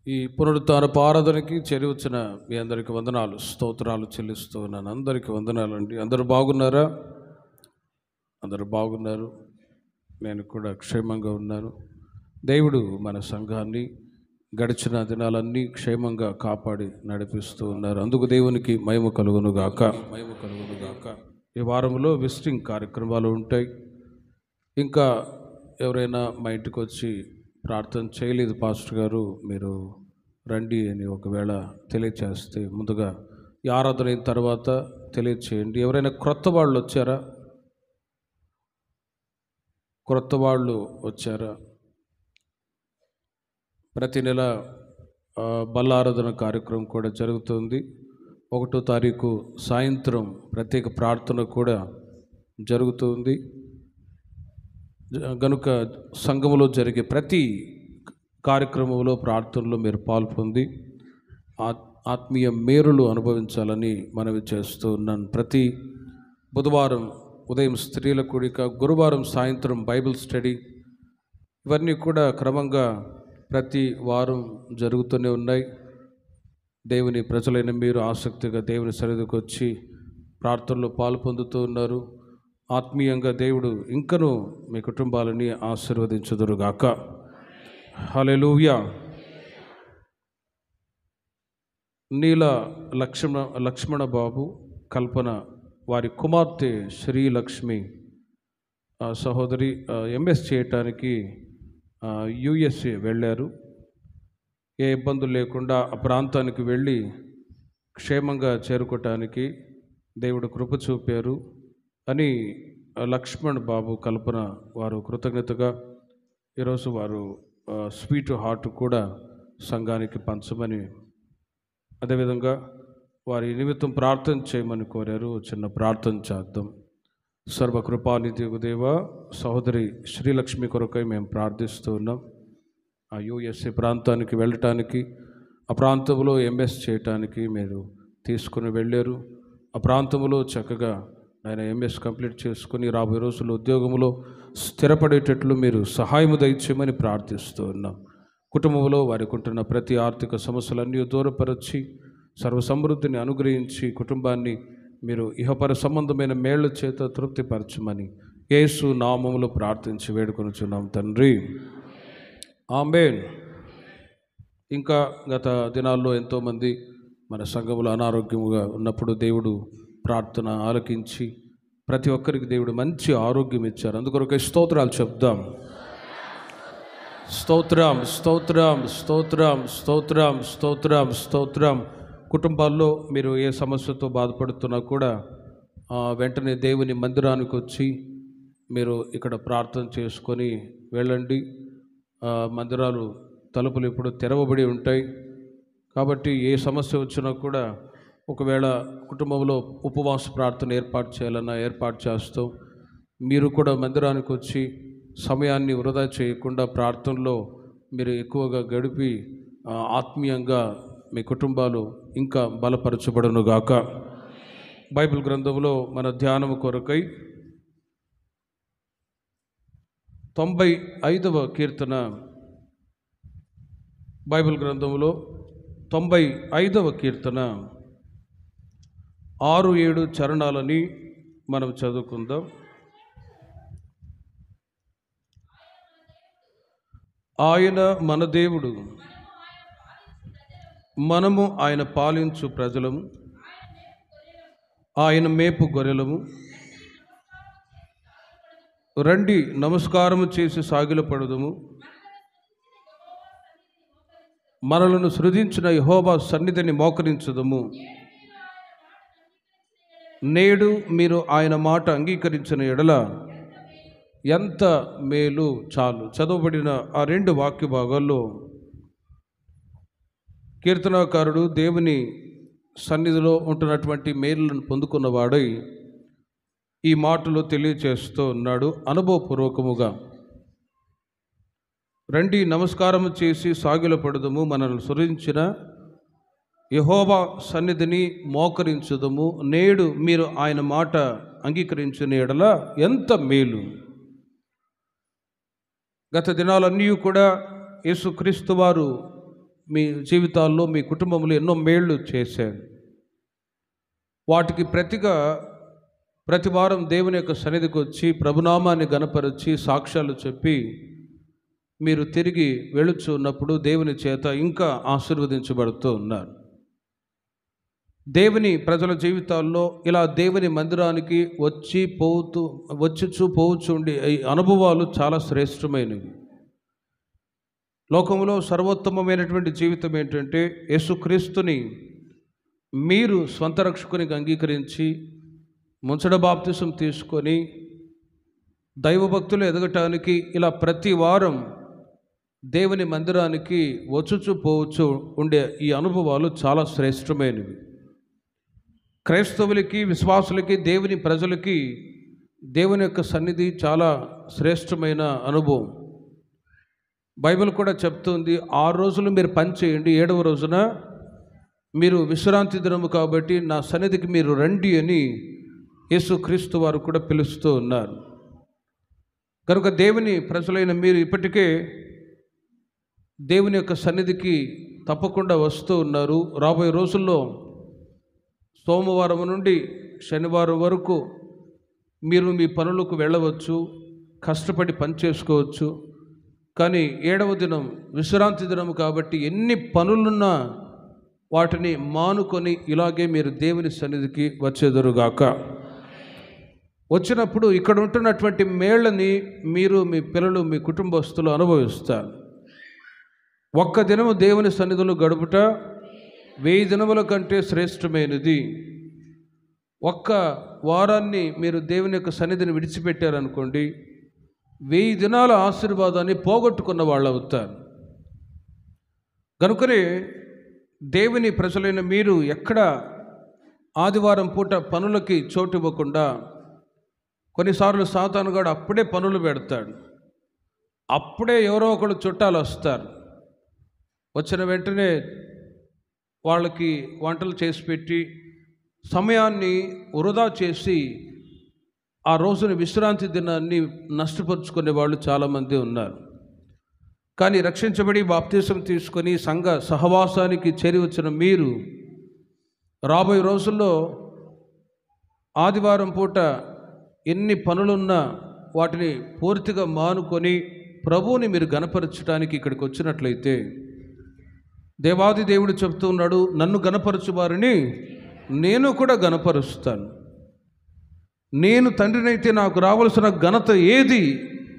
ఈ పునరుత్థానపు ఆరాధనకి చేరి వచ్చిన మీ అందరికి వందనాలు, స్తోత్రాలు చెల్లిస్తూ ఉన్నాను. అందరికీ వందనాలు అండి. అందరూ బాగున్నారా? అందరూ బాగున్నారు. నేను కూడా క్షేమంగా ఉన్నాను. దేవుడు మన సంఘాన్ని గడిచిన దినాలన్నీ క్షేమంగా కాపాడి నడిపిస్తూ ఉన్నారు. అందుకు దేవునికి మహిమ కలుగునుగాక. ఈ వారంలో విజిటింగ్ కార్యక్రమాలు ఉంటాయి. ఇంకా ఎవరైనా మా ఇంటికి వచ్చి ప్రార్థన చేయలేదు పాస్టర్ గారు, మీరు రండి అని ఒకవేళ తెలియచేస్తే ముందుగా ఈ ఆరాధన అయిన తర్వాత తెలియచేయండి. ఎవరైనా క్రొత్త వాళ్ళు వచ్చారా? క్రొత్త వాళ్ళు వచ్చారా? ప్రతి నెల బల్ల ఆరాధన కార్యక్రమం కూడా జరుగుతుంది. 1వ తారీఖు సాయంత్రం ప్రత్యేక ప్రార్థన కూడా జరుగుతుంది. గనుక సంఘములో జరిగే ప్రతి కార్యక్రమంలో ప్రార్థనలో మీరు పాల్పొంది ఆత్మీయ మేలులు అనుభవించాలని మనవి చేస్తూ ఉన్నాను. ప్రతి బుధవారం ఉదయం స్త్రీల కూడిక, గురువారం సాయంత్రం బైబిల్ స్టడీ, ఇవన్నీ కూడా క్రమంగా ప్రతి వారం జరుగుతూనే ఉన్నాయి. దేవుని ప్రజలైన మీరు ఆసక్తిగా దేవుని సన్నిధికి వచ్చి ప్రార్థనలో పాల్పొందుతూ ఉన్నారు. ఆత్మీయంగా దేవుడు ఇంకనూ మీ కుటుంబాలని ఆశీర్వదించుదురుగాక. హల్లెలూయా. నీల లక్ష్మణ బాబు, కల్పన వారి కుమార్తె శ్రీలక్ష్మి సహోదరి ఎంఎస్ చేయటానికి యుఎస్ఏ వెళ్ళారు. ఏ ఇబ్బందులు లేకుండా ఆ ప్రాంతానికి వెళ్ళి క్షేమంగా చేరుకోవటానికి దేవుడు కృప చూపారు అని లక్ష్మణ్ బాబు, కల్పన వారు కృతజ్ఞతగా ఈరోజు వారు స్వీట్ హార్ట్ కూడా సంఘానికి పంచమని, అదేవిధంగా వారి నిమిత్తం ప్రార్థన చేయమని కోరారు. చిన్న ప్రార్థన చేద్దాం. సర్వకృపానిధి దేవ, సహోదరి శ్రీలక్ష్మి కొరకై మేము ప్రార్థిస్తూ ఉన్నాం. ఆ యుఎస్ఏ ప్రాంతానికి వెళ్ళటానికి, ఆ ప్రాంతంలో ఎంఎస్ చేయటానికి మీరు తీసుకుని వెళ్ళారు. ఆ ప్రాంతంలో చక్కగా ఆయన ఎంఎస్ కంప్లీట్ చేసుకుని రాబోయే రోజుల్లో ఉద్యోగంలో స్థిరపడేటట్లు మీరు సహాయము దయచేయమని ప్రార్థిస్తూ ఉన్నాం. కుటుంబంలో వారికి ఉంటున్న ప్రతి ఆర్థిక సమస్యలన్నీ దూరపరచి సర్వసమృద్ధిని అనుగ్రహించి కుటుంబాన్ని మీరు ఇహపర సంబంధమైన మేళ్ల చేత తృప్తిపరచమని యేసు నామములో ప్రార్థించి వేడుకొనుచున్నాం తండ్రి, ఆమేన్. ఇంకా గత దినాల్లో ఎంతోమంది మన సంఘంలో అనారోగ్యముగా ఉన్నప్పుడు దేవుడు ప్రార్థన ఆలకించి ప్రతి ఒక్కరికి దేవుడు మంచి ఆరోగ్యం ఇచ్చారు. అందుకొరకే స్తోత్రాలు చెప్దాం. స్తోత్రం, స్తోత్రం, స్తోత్రం, స్తోత్రం, స్తోత్రం, స్తోత్రం. కుటుంబాల్లో మీరు ఏ సమస్యతో బాధపడుతున్నా కూడా వెంటనే దేవుని మందిరానికి వచ్చి మీరు ఇక్కడ ప్రార్థన చేసుకొని వెళ్ళండి. మందిరాలు తలుపులు ఇప్పుడు తెరవబడి ఉంటాయి. కాబట్టి ఏ సమస్య వచ్చినా కూడా ఒకవేళ కుటుంబంలో ఉపవాస ప్రార్థన ఏర్పాటు చేయాలన్నా ఏర్పాటు చేస్తాం. మీరు కూడా మందిరానికి వచ్చి సమయాన్ని వృధా చేయకుండా ప్రార్థనలో మీరు ఎక్కువగా గడిపి ఆత్మీయంగా మీ కుటుంబాలు ఇంకా బలపరచబడునుగాక. బైబిల్ గ్రంథంలో మన ధ్యానము కొరకై 95వ కీర్తన, బైబిల్ గ్రంథంలో 95వ కీర్తన 6-7 చరణాలని మనం చదువుకుందాం. ఆయన మన దేవుడు, మనము ఆయన పాలించు ప్రజలము, ఆయన మేపు గొర్రెలము. రండి నమస్కారము చేసి సాగిలపడుదుము. మనలను సృజించిన యెహోవా సన్నిధిని మోకరించుదుము. నేడు మీరు ఆయన మాట అంగీకరించిన ఎడల ఎంత మేలు. చాలు. చదవబడిన ఆ 2 వాక్య భాగాల్లో కీర్తనాకారుడు దేవుని సన్నిధిలో ఉంటున్నటువంటి మేలులను పొందుకున్నవాడై ఈ మాటలు తెలియచేస్తూ ఉన్నాడు అనుభవపూర్వకముగా. రండి నమస్కారం చేసి సాగిలపడుదుము, మనల్ని సృజించిన యెహోవా సన్నిధిని మోకరించుదుము. నేడు మీరు ఆయన మాట అంగీకరించిన ఎడల ఎంత మేలు. గత దినాలన్నీ కూడా యేసుక్రీస్తు వారు మీ జీవితాల్లో, మీ కుటుంబంలో ఎన్నో మేళ్ళు చేశాడు. వాటికి ప్రతిగా ప్రతి వారం దేవుని యొక్క సన్నిధికి వచ్చి ప్రభునామాన్ని గణపరిచి సాక్ష్యాలు చెప్పి మీరు తిరిగి వెళుచు ఉన్నప్పుడు దేవుని చేత ఇంకా ఆశీర్వదించబడుతూ ఉన్నారు. దేవుని ప్రజల జీవితాల్లో ఇలా దేవుని మందిరానికి పోవచ్చు ఉండే ఈ అనుభవాలు చాలా శ్రేష్టమైనవి. లోకంలో సర్వోత్తమమైనటువంటి జీవితం ఏంటంటే యేసుక్రీస్తుని మీరు స్వంత రక్షకునికి అంగీకరించి ముంచడ బాప్తిసం తీసుకొని దైవభక్తులు ఎదగటానికి ఇలా ప్రతి వారం దేవుని మందిరానికి పోవచ్చు ఉండే ఈ అనుభవాలు చాలా శ్రేష్టమైనవి. క్రైస్తవులకి, విశ్వాసులకి, దేవుని ప్రజలకి దేవుని యొక్క సన్నిధి చాలా శ్రేష్టమైన అనుభవం. బైబిల్ కూడా చెప్తుంది, 6 రోజులు మీరు పని చేయండి, 7వ రోజున మీరు విశ్రాంతి దినము కాబట్టి నా సన్నిధికి మీరు రండి అని యేసుక్రీస్తు వారు కూడా పిలుస్తూ ఉన్నారు. కనుక దేవుని ప్రజలైన మీరు ఇప్పటికే దేవుని యొక్క సన్నిధికి తప్పకుండా వస్తూ ఉన్నారు. రాబోయే రోజుల్లో సోమవారం నుండి శనివారం వరకు మీరు మీ పనులకు వెళ్ళవచ్చు, కష్టపడి పని చేసుకోవచ్చు. కానీ 7వ దినం విశ్రాంతి దినం కాబట్టి ఎన్ని పనులున్నా వాటిని మానుకొని ఇలాగే మీరు దేవుని సన్నిధికి వచ్చేదరుగాక. వచ్చినప్పుడు ఇక్కడ ఉంటున్నటువంటి మేళ్ళని మీరు, మీ పిల్లలు, మీ కుటుంబస్తులు అనుభవిస్తారు. ఒక్క దినము దేవుని సన్నిధిలో గడుపుట 1000 దినముల కంటే శ్రేష్టమైనది. ఒక్క వారాన్ని మీరు దేవుని యొక్క సన్నిధిని విడిచిపెట్టారనుకోండి, 1000 దినాల ఆశీర్వాదాన్ని పోగొట్టుకున్న వాళ్ళు అవుతారు. కనుకనే దేవుని ప్రజలైన మీరు ఎక్కడ ఆదివారం పూట పనులకి చోటు ఇవ్వకుండా, కొన్నిసార్లు సాతానుగాడు అప్పుడే పనులు పెడతాడు, అప్పుడే ఎవరో ఒకళ్ళు చుట్టాలు వస్తారు. వచ్చిన వెంటనే వాళ్ళకి వంటలు చేసి పెట్టి సమయాన్ని వృధా చేసి ఆ రోజున విశ్రాంతి దినాన్ని నష్టపరుచుకునే వాళ్ళు చాలామంది ఉన్నారు. కానీ రక్షించబడి బాప్తిసం తీసుకొని సంఘ సహవాసానికి చేరి వచ్చిన మీరు రాబోయే రోజుల్లో ఆదివారం పూట ఎన్ని పనులున్నా వాటిని పూర్తిగా మానుకొని ప్రభువుని మీరు గణపరచడానికి ఇక్కడికి వచ్చినట్లయితే, దేవాది దేవుడు చెప్తూ ఉన్నాడు, నన్ను గణపరచు వారిని నేను కూడా గణపరుస్తాను. నేను తండ్రినైతే నాకు రావాల్సిన ఘనత ఏది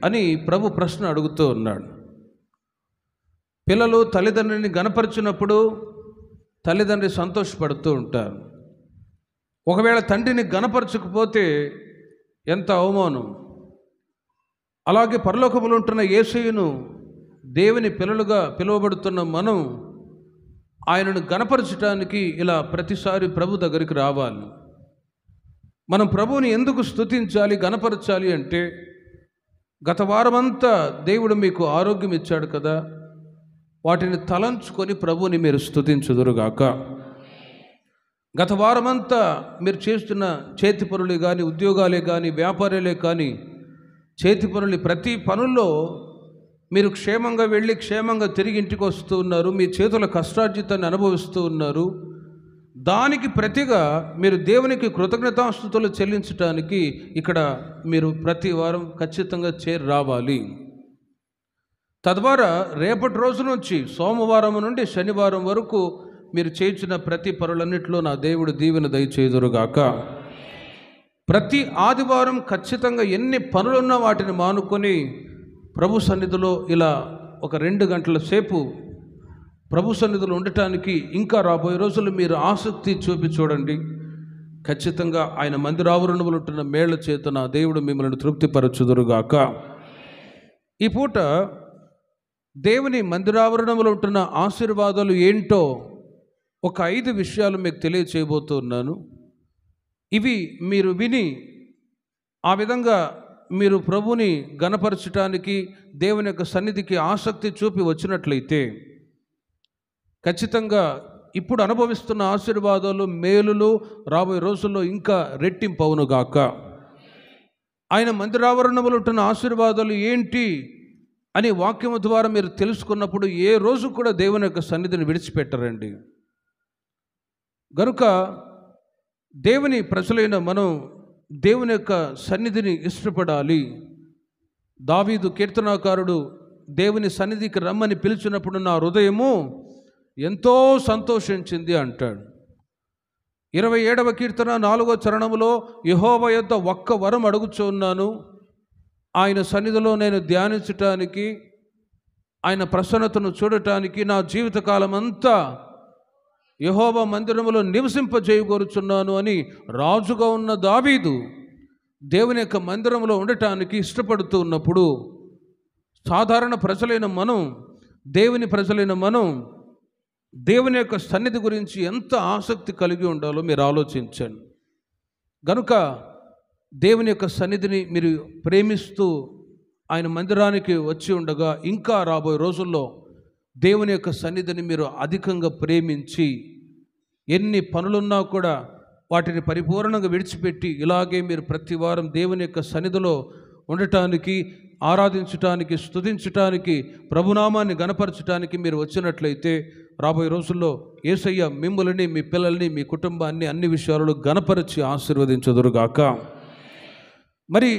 అని ప్రభు ప్రశ్న అడుగుతూ ఉన్నాడు. పిల్లలు తల్లిదండ్రిని గణపరిచినప్పుడు తల్లిదండ్రి సంతోషపడుతూ ఉంటారు. ఒకవేళ తండ్రిని గణపరచకపోతే ఎంత అవమానం. అలాగే పరలోకములో ఉంటున్న యేసయ్యను దేవుని పిల్లలుగా పిలువబడుతున్న మనం ఆయనను గణపరచడానికి ఇలా ప్రతిసారి ప్రభు దగ్గరికి రావాలి. మనం ప్రభువుని ఎందుకు స్తుతించాలి, గణపరచాలి అంటే, గత వారమంతా దేవుడు మీకు ఆరోగ్యం ఇచ్చాడు కదా, వాటిని తలంచుకొని ప్రభువుని మీరు స్తుతించుదురుగాక. గత వారమంతా మీరు చేస్తున్న చేతి పనులే కానీ, ఉద్యోగాలే కానీ, వ్యాపారాలే కానీ, చేతి పనులు ప్రతి పనుల్లో మీరు క్షేమంగా వెళ్ళి క్షేమంగా తిరిగి ఇంటికి వస్తూ ఉన్నారు. మీ చేతుల కష్టార్జితాన్ని అనుభవిస్తూ ఉన్నారు. దానికి ప్రతిగా మీరు దేవునికి కృతజ్ఞతాస్తుతులు చెల్లించడానికి ఇక్కడ మీరు ప్రతి వారం ఖచ్చితంగా చేరి రావాలి. తద్వారా రేపటి రోజు నుంచి సోమవారం నుండి శనివారం వరకు మీరు చేయించిన ప్రతి పనులన్నింటిలో నా దేవుడు దీవెన దయచేయుదురుగాక. ప్రతి ఆదివారం ఖచ్చితంగా ఎన్ని పనులున్నా వాటిని మానుకొని ప్రభు సన్నిధిలో ఇలా ఒక 2 గంటల సేపు ప్రభు సన్నిధిలో ఉండటానికి ఇంకా రాబోయే రోజులు మీరు ఆసక్తి చూపి చూడండి. ఖచ్చితంగా ఆయన మందిరావరణములు ఉంటున్న మేళ్ల చేత నా దేవుడు మిమ్మల్ని తృప్తిపరచుదురుగాక. ఈ పూట దేవుని మందిరావరణములు ఉంటున్న ఆశీర్వాదాలు ఏంటో ఒక 5 విషయాలు మీకు తెలియచేయబోతున్నాను. ఇవి మీరు విని ఆ విధంగా మీరు ప్రభుని గణపరచటానికి దేవుని యొక్క సన్నిధికి ఆసక్తి చూపి వచ్చినట్లయితే ఖచ్చితంగా ఇప్పుడు అనుభవిస్తున్న ఆశీర్వాదాలు, మేలులు రాబోయే రోజుల్లో ఇంకా రెట్టింపవునుగాక. ఆయన మందిరావరణములు ఉంటున్న ఆశీర్వాదాలు ఏంటి అని వాక్యము ద్వారా మీరు తెలుసుకున్నప్పుడు ఏ రోజు కూడా దేవుని యొక్క సన్నిధిని విడిచిపెట్టరండి. గనుక దేవుని ప్రజలైన మనం దేవుని యొక్క సన్నిధిని ఇష్టపడాలి. దావీదు కీర్తనాకారుడు దేవుని సన్నిధికి రమ్మని పిలిచినప్పుడు నా హృదయము ఎంతో సంతోషించింది అంటాడు. 27వ కీర్తన 4వ చరణములో యెహోవా యొద్ద ఒక్క వరం అడుగుచున్నాను, ఆయన సన్నిధిలో నేను ధ్యానించటానికి, ఆయన ప్రసన్నతను చూడటానికి నా జీవితకాలం అంతా యెహోవా మందిరములో నివసింపజేయగోరుచున్నాను అని రాజుగా ఉన్న దావీదు దేవుని యొక్క మందిరంలో ఉండటానికి ఇష్టపడుతూ ఉన్నప్పుడు, సాధారణ ప్రజలైన మనం, దేవుని ప్రజలైన మనం దేవుని యొక్క సన్నిధి గురించి ఎంత ఆసక్తి కలిగి ఉండాలో మీరు ఆలోచించండి. గనుక దేవుని యొక్క సన్నిధిని మీరు ప్రేమిస్తూ ఆయన మందిరానికి వచ్చి ఉండగా, ఇంకా రాబోయే రోజుల్లో దేవుని యొక్క సన్నిధిని మీరు అధికంగా ప్రేమించి, ఎన్ని పనులున్నా కూడా వాటిని పరిపూర్ణంగా విడిచిపెట్టి ఇలాగే మీరు ప్రతి వారం దేవుని యొక్క సన్నిధిలో ఉండటానికి, ఆరాధించటానికి, స్తుతించటానికి, ప్రభునామాన్ని గణపరచటానికి మీరు వచ్చినట్లయితే రాబోయే రోజుల్లో యేసయ్య మిమ్మల్ని, మీ పిల్లల్ని, మీ కుటుంబాన్ని అన్ని విషయాలలో గణపరిచి ఆశీర్వదించుదురుగాక. మరి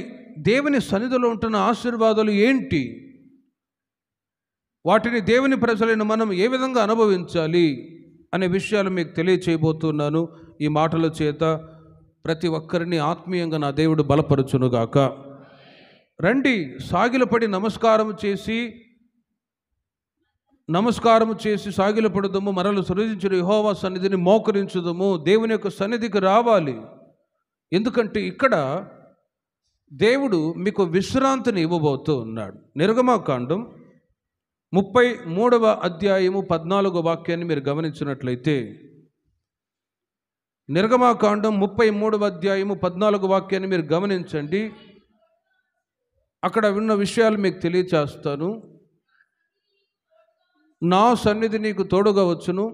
దేవుని సన్నిధిలో ఉంటున్న ఆశీర్వాదాలు ఏంటి? వాటిని దేవుని ప్రజలైన మనం ఏ విధంగా అనుభవించాలి అనే విషయాలు మీకు తెలియచేయబోతున్నాను. ఈ మాటల చేత ప్రతి ఒక్కరిని ఆత్మీయంగా నా దేవుడు బలపరచునుగాక. రండి, సాగిలపడి నమస్కారము చేసి సాగిలపడుదము, మరలు సృజించిన యెహోవా సన్నిధిని మోకరించుదము. దేవుని యొక్క సన్నిధికి రావాలి. ఎందుకంటే ఇక్కడ దేవుడు మీకు విశ్రాంతిని ఇవ్వబోతూ ఉన్నాడు. నిర్గమకాండం 33వ అధ్యాయము 14వ వాక్యాన్ని మీరు గమనించినట్లయితే, నిర్గమకాండం 33వ అధ్యాయము 14వ వాక్యాన్ని మీరు గమనించండి. అక్కడ ఉన్న విషయాలు మీకు తెలియచేస్తాను. నా సన్నిధి నీకు తోడుగా వచ్చును,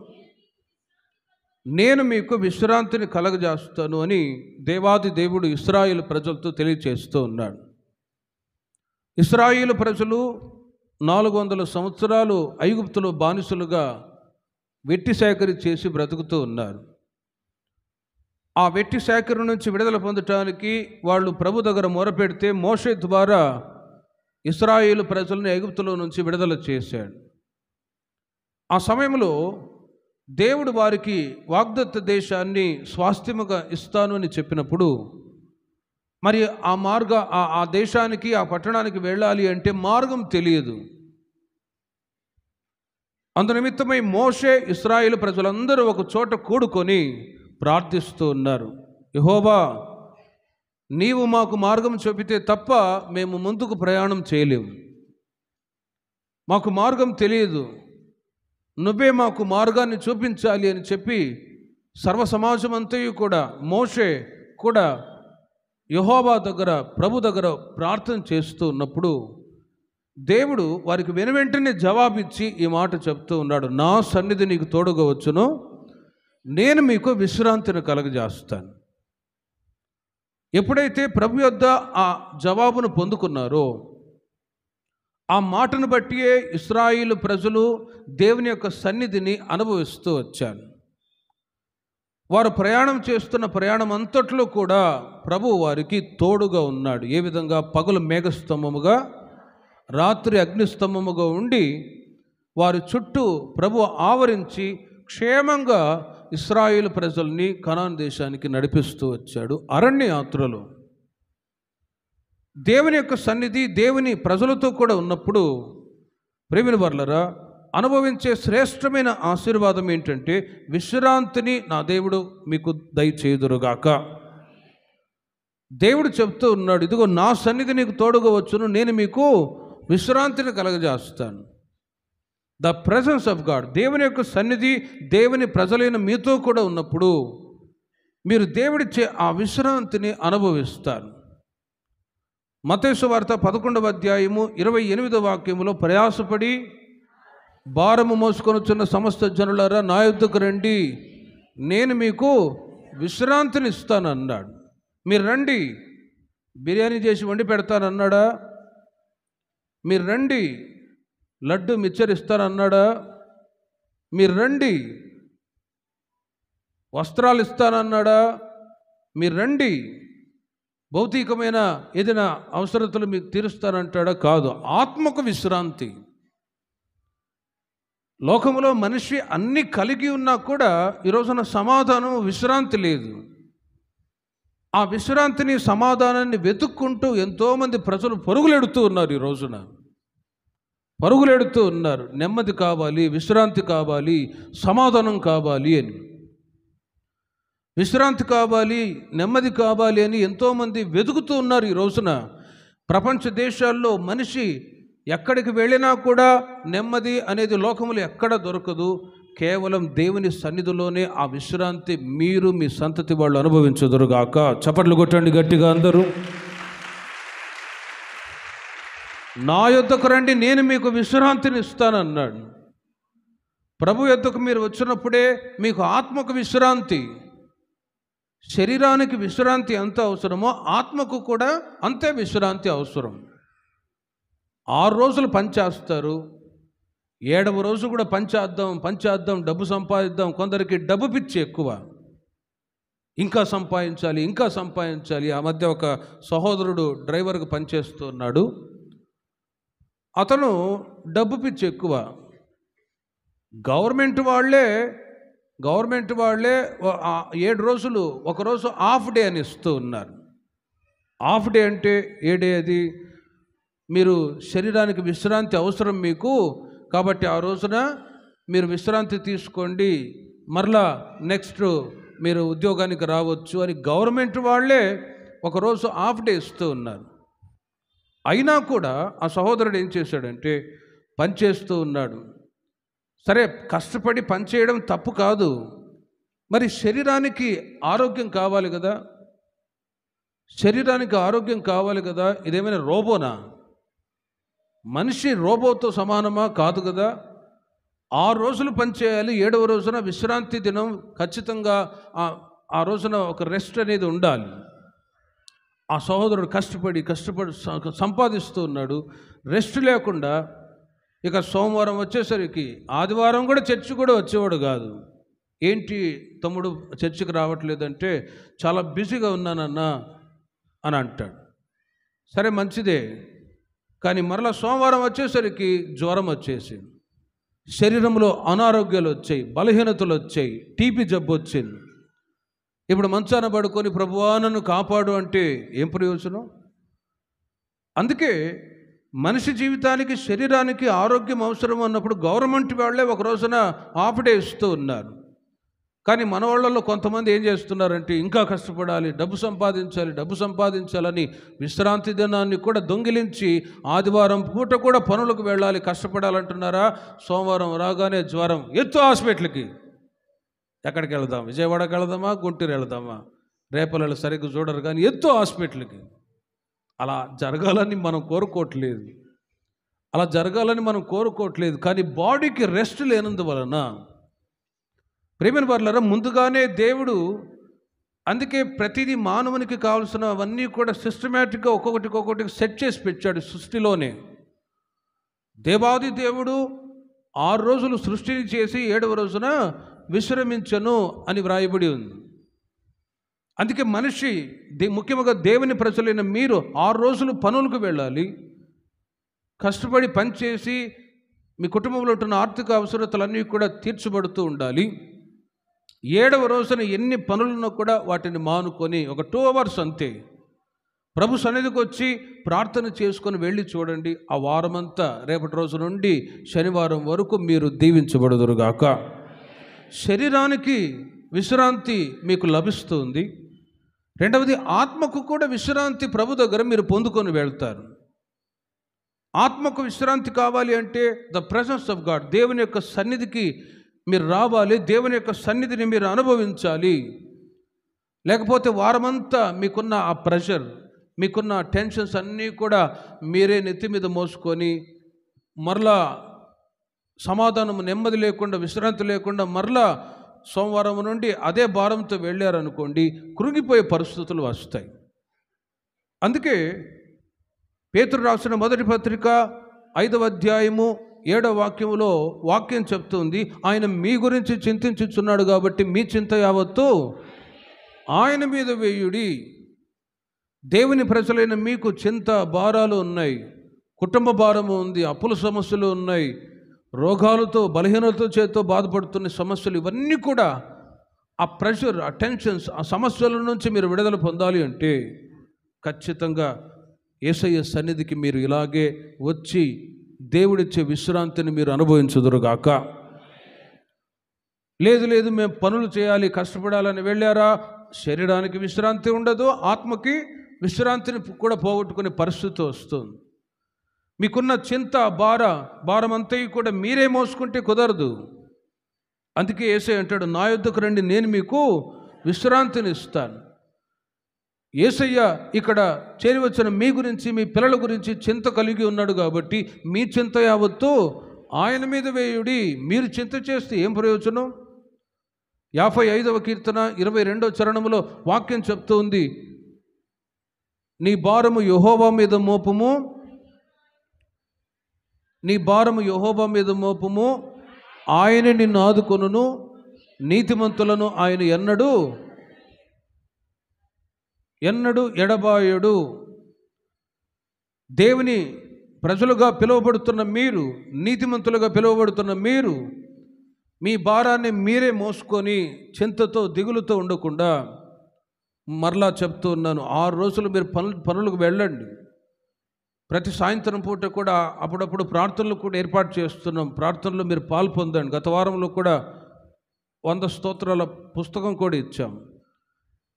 నేను మీకు విశ్రాంతిని కలగజేస్తాను అని దేవాది దేవుడు ఇశ్రాయేలు ప్రజలతో తెలియచేస్తూ ఉన్నాడు. ఇశ్రాయేలు ప్రజలు 400 సంవత్సరాలు ఐగుప్తులో బానిసలుగా వెట్టి సేకరి చేసి బ్రతుకుతూ ఉన్నారు. ఆ వెట్టి సేకరణ నుంచి విడుదల పొందటానికి వాళ్ళు ప్రభు దగ్గర మొరపెడితే మోషే ద్వారా ఇశ్రాయేలు ప్రజలను ఐగుప్తులో నుంచి విడుదల చేశాడు. ఆ సమయంలో దేవుడు వారికి వాగ్దత్త దేశాన్ని స్వాస్థ్యముగా ఇస్తాను అని చెప్పినప్పుడు, మరి ఆ దేశానికి, ఆ పట్టణానికి వెళ్ళాలి అంటే మార్గం తెలియదు. అందునిమిత్తమై మోషే ఇశ్రాయేలు ప్రజలందరూ ఒక చోట కూడుకొని ప్రార్థిస్తూ ఉన్నారు. యెహోవా, నీవు మాకు మార్గం చూపితే తప్ప మేము ముందుకు ప్రయాణం చేయలేము. మాకు మార్గం తెలియదు, నువ్వే మాకు మార్గాన్ని చూపించాలి అని చెప్పి సర్వ సమాజం అంతయు కూడా, మోషే కూడా యెహోవా దగ్గర, ప్రభు దగ్గర ప్రార్థన చేస్తూ ఉన్నప్పుడు దేవుడు వారికి వెనువెంటనే జవాబిచ్చి ఈ మాట చెప్తూ ఉన్నాడు, నా సన్నిధి నీకు తోడుగా వచ్చును, నేను మీకు విశ్రాంతిని కలగజేస్తాను. ఎప్పుడైతే ప్రభు యొద్ద ఆ జవాబును పొందుకున్నారో, ఆ మాటను బట్టియే ఇశ్రాయేలు ప్రజలు దేవుని యొక్క సన్నిధిని అనుభవిస్తూ వచ్చారు. వారు ప్రయాణం చేస్తున్న ప్రయాణం అంతట్లో కూడా ప్రభు వారికి తోడుగా ఉన్నాడు. ఏ విధంగా? పగలు మేఘస్తంభముగా, రాత్రి అగ్నిస్తంభముగా ఉండి వారి చుట్టూ ప్రభు ఆవరించి క్షేమంగా ఇశ్రాయేలు ప్రజల్ని కనాన్ దేశానికి నడిపిస్తూ వచ్చాడు. అరణ్య యాత్రలో దేవుని యొక్క సన్నిధి దేవుని ప్రజలతో కూడా ఉన్నప్పుడు ప్రేమిన వర్లరా, అనుభవించే శ్రేష్టమైన ఆశీర్వాదం ఏంటంటే విశ్రాంతిని నా దేవుడు మీకు దయచేయుదురుగాక. దేవుడు చెప్తూ ఉన్నాడు, ఇదిగో నా సన్నిధి నీకు తోడుగా వచ్చును, నేను మీకు విశ్రాంతిని కలగజేస్తాను. ద ప్రెజెన్స్ ఆఫ్ గాడ్, దేవుని యొక్క సన్నిధి దేవుని ప్రజలైన మీతో కూడా ఉన్నప్పుడు మీరు దేవుడిచ్చే ఆ విశ్రాంతిని అనుభవిస్తారు. మత్తయి సువార్త 11వ అధ్యాయము 28వ వాక్యములో, ప్రయాసపడి భారము మోసుకొనుచున్న సమస్త జనులారా నా యొద్దకు రండి, నేను మీకు విశ్రాంతిని ఇస్తాను అన్నాడు. మీరు రండి, బిర్యానీ చేసి వండి పెడతానన్నాడా? మీరు రండి, లడ్డు మిక్చర్ ఇస్తానన్నాడా? మీరు రండి, వస్త్రాలు ఇస్తానన్నాడా? మీరు రండి, భౌతికమైన ఏదైనా అవసరతలు మీకు తీరుస్తానంటాడా? కాదు. ఆత్మకు విశ్రాంతి. లోకంలో మనిషి అన్నీ కలిగి ఉన్నా కూడా ఈ రోజున సమాధానం, విశ్రాంతి లేదు. ఆ విశ్రాంతిని, సమాధానాన్ని వెతుక్కుంటూ ఎంతోమంది ప్రజలు పరుగులెడుతూ ఉన్నారు. ఈ రోజున పరుగులెడుతూ ఉన్నారు. నెమ్మది కావాలి, విశ్రాంతి కావాలి, సమాధానం కావాలి అని. విశ్రాంతి కావాలి, నెమ్మది కావాలి అని ఎంతోమంది వెతుకుతూ ఉన్నారు. ఈ రోజున ప్రపంచ దేశాల్లో మనిషి ఎక్కడికి వెళ్ళినా కూడా నెమ్మది అనేది లోకములు ఎక్కడ దొరకదు. కేవలం దేవుని సన్నిధిలోనే ఆ విశ్రాంతి మీరు, మీ సంతతి వాళ్ళు అనుభవించుదురుగాక. చప్పట్లు కొట్టండి గట్టిగా అందరూ. నా యొద్దకు రండి, నేను మీకు విశ్రాంతిని ఇస్తానన్నాడు. ప్రభు యొద్దకు మీరు వచ్చినప్పుడే మీకు ఆత్మకు విశ్రాంతి. శరీరానికి విశ్రాంతి ఎంత అవసరమో ఆత్మకు కూడా అంతే విశ్రాంతి అవసరం. 6 రోజులు పనిచేస్తారు, 7వ రోజు కూడా పనిచేద్దాం, డబ్బు సంపాదిద్దాం. కొందరికి డబ్బు పిచ్చి ఎక్కువ, ఇంకా సంపాదించాలి. ఆ మధ్య ఒక సహోదరుడు డ్రైవర్గా పనిచేస్తూ ఉన్నాడు. అతను డబ్బు పిచ్చి ఎక్కువ. గవర్నమెంట్ వాళ్ళే 7 రోజులు, ఒకరోజు హాఫ్ డే అని ఇస్తూ ఉన్నారు. హాఫ్ డే అంటే ఏ డే అది? మీరు శరీరానికి విశ్రాంతి అవసరం మీకు, కాబట్టి ఆ రోజున మీరు విశ్రాంతి తీసుకోండి, మరలా నెక్స్ట్ మీరు ఉద్యోగానికి రావచ్చు అని గవర్నమెంట్ వాళ్ళే ఒకరోజు హాఫ్ డే ఇస్తూ ఉన్నారు. అయినా కూడా ఆ సహోదరుడు ఏం చేశాడంటే పనిచేస్తూ ఉన్నాడు. సరే, కష్టపడి పనిచేయడం తప్పు కాదు, మరి శరీరానికి ఆరోగ్యం కావాలి కదా, ఇదేమైనా రోబోనా? మనిషి రోబోతో సమానమా? కాదు కదా. 6 రోజులు పనిచేయాలి, 7వ రోజున విశ్రాంతి దినం. ఖచ్చితంగా ఆ రోజున ఒక రెస్ట్ అనేది ఉండాలి. ఆ సహోదరుడు కష్టపడి సంపాదిస్తూ ఉన్నాడు, రెస్ట్ లేకుండా. ఇక సోమవారం వచ్చేసరికి, ఆదివారం కూడా చర్చి కూడా వచ్చేవాడు కాదు. ఏంటి తమ్ముడు చర్చికి రావట్లేదంటే, చాలా బిజీగా ఉన్నానన్నా అని అంటాడు. సరే, మంచిదే. కానీ మరలా సోమవారం వచ్చేసరికి జ్వరం వచ్చేసింది, శరీరంలో అనారోగ్యాలు వచ్చాయి, బలహీనతలు వచ్చాయి, టీబీ జబ్బు వచ్చింది. ఇప్పుడు మంచాన పడుకొని ప్రభువా నన్ను కాపాడు అంటే ఏం ప్రయోజనం? అందుకే మనిషి జీవితానికి, శరీరానికి ఆరోగ్యం అవసరం అన్నప్పుడు గవర్నమెంట్ వాళ్ళే ఒక రోజున హాఫ్ డే ఇస్తూ ఉన్నారు. కానీ మన వాళ్ళల్లో కొంతమంది ఏం చేస్తున్నారంటే, ఇంకా కష్టపడాలి, డబ్బు సంపాదించాలని విశ్రాంతి దినాన్ని కూడా దొంగిలించి ఆదివారం పూట కూడా పనులకు వెళ్ళాలి, కష్టపడాలంటున్నారా? సోమవారం రాగానే జ్వరం, ఎత్తు హాస్పిటల్కి. ఎక్కడికి వెళదాం? విజయవాడకి వెళదామా, గుంటూరు వెళదామా? రేపల్లెలు సరిగ్గా చూడరు కానీ ఎత్తు హాస్పిటల్కి. అలా జరగాలని మనం కోరుకోవట్లేదు. కానీ బాడీకి రెస్ట్ లేనందువలన, ప్రేమైన వారలారా, ముందుగానే దేవుడు అందుకే ప్రతిదీ మానవునికి కావాల్సినవన్నీ కూడా సిస్టమేటిక్గా ఒక్కొక్కటి సెట్ చేసి పెట్టాడు సృష్టిలోనే. దేవాది దేవుడు 6 రోజులు సృష్టిని చేసి 7వ రోజున విశ్రమించను అని వ్రాయబడి ఉంది. అందుకే మనిషి, ముఖ్యంగా దేవుని ప్రజలైన మీరు 6 రోజులు పనులకు వెళ్ళాలి, కష్టపడి పనిచేసి మీ కుటుంబంలో ఉంటున్న ఆర్థిక అవసరతలన్నీ కూడా తీర్చబడుతూ ఉండాలి. 7వ రోజున ఎన్ని పనులున్నా కూడా వాటిని మానుకొని ఒక 2 hours అంతే ప్రభు సన్నిధికి వచ్చి ప్రార్థన చేసుకొని వెళ్ళి చూడండి. ఆ వారమంతా, రేపటి రోజు నుండి శనివారం వరకు మీరు దీవించబడుదురుగాక. శరీరానికి విశ్రాంతి మీకు లభిస్తుంది. రెండవది, ఆత్మకు కూడా విశ్రాంతి ప్రభు దగ్గర మీరు పొందుకొని వెళ్తారు. ఆత్మకు విశ్రాంతి కావాలి అంటే ద ప్రెసెన్స్ ఆఫ్ గాడ్, దేవుని యొక్క సన్నిధికి మీరు రావాలి, దేవుని యొక్క సన్నిధిని మీరు అనుభవించాలి. లేకపోతే వారమంతా మీకున్న ఆ ప్రెషర్, మీకున్న టెన్షన్స్ అన్నీ కూడా మీరే నెత్తి మీద మోసుకొని మరలా సమాధానం, నెమ్మది లేకుండా, విశ్రాంతి లేకుండా మరలా సోమవారం నుండి అదే భారంతో వెళ్ళారనుకోండి, కృంగిపోయే పరిస్థితులు వస్తాయి. అందుకే పేతురు రాసిన మొదటి పత్రిక 5వ అధ్యాయము 7వ వాక్యములో వాక్యం చెప్తుంది, ఆయన మీ గురించి చింతించుచున్నాడు కాబట్టి మీ చింత యావత్తు ఆయన మీద వేయుడి. దేవుని ప్రజలైన మీకు చింత భారాలు ఉన్నాయి, కుటుంబ భారము ఉంది, అప్పుల సమస్యలు ఉన్నాయి, రోగాలతో బలహీనతతో చేతో బాధపడుతున్న సమస్యలు, ఇవన్నీ కూడా ఆ ప్రెషర్, ఆ టెన్షన్స్, ఆ సమస్యల నుంచి మీరు విడుదల పొందాలి అంటే ఖచ్చితంగా యేసయ్య సన్నిధికి మీరు ఇలాగే వచ్చి దేవుడిచ్చే విశ్రాంతిని మీరు అనుభవించుదురుగాక. లేదు మేము పనులు చేయాలి, కష్టపడాలని వెళ్ళారా, శరీరానికి విశ్రాంతి ఉండదు, ఆత్మకి విశ్రాంతిని కూడా పోగొట్టుకునే పరిస్థితి వస్తుంది. మీకున్న చింత భారమంతయు కూడా మీరే మోసుకుంటే కుదరదు. అందుకే యేసయ్య అంటాడు, నా యొద్దకు రండి, నేను మీకు విశ్రాంతిని ఇస్తాను. యేసయ్య ఇక్కడ చేరి వచ్చిన మీ గురించి, మీ పిల్లల గురించి చింత కలిగి ఉన్నాడు కాబట్టి మీ చింత యావత్తు ఆయన మీద వేయుడి. మీరు చింత చేస్తే ఏం ప్రయోజనం? 55వ కీర్తన 22వ చరణంలో వాక్యం చెప్తుంది, నీ భారము యెహోవా మీద మోపము, నీ భారము యెహోవా మీద మోపము, ఆయన నిన్ను ఆదుకొనును, నీతిమంతులను ఆయన ఎన్నడూ ఎడబాయడు. దేవుని ప్రజలుగా పిలువబడుతున్న మీరు, నీతిమంతులుగా పిలువబడుతున్న మీరు, మీ భారాన్ని మీరే మోసుకొని చింతతో దిగులుతో ఉండకుండా, మరలా చెప్తూ ఉన్నాను, 6 రోజులు మీరు పనులకు వెళ్ళండి. ప్రతి సాయంత్రం పూట కూడా అప్పుడప్పుడు ప్రార్థనలు కూడా ఏర్పాటు చేస్తున్నాం, ప్రార్థనలో మీరు పాలు పొందండి. గత వారంలో కూడా 100 స్తోత్రాల పుస్తకం కూడా ఇచ్చాం.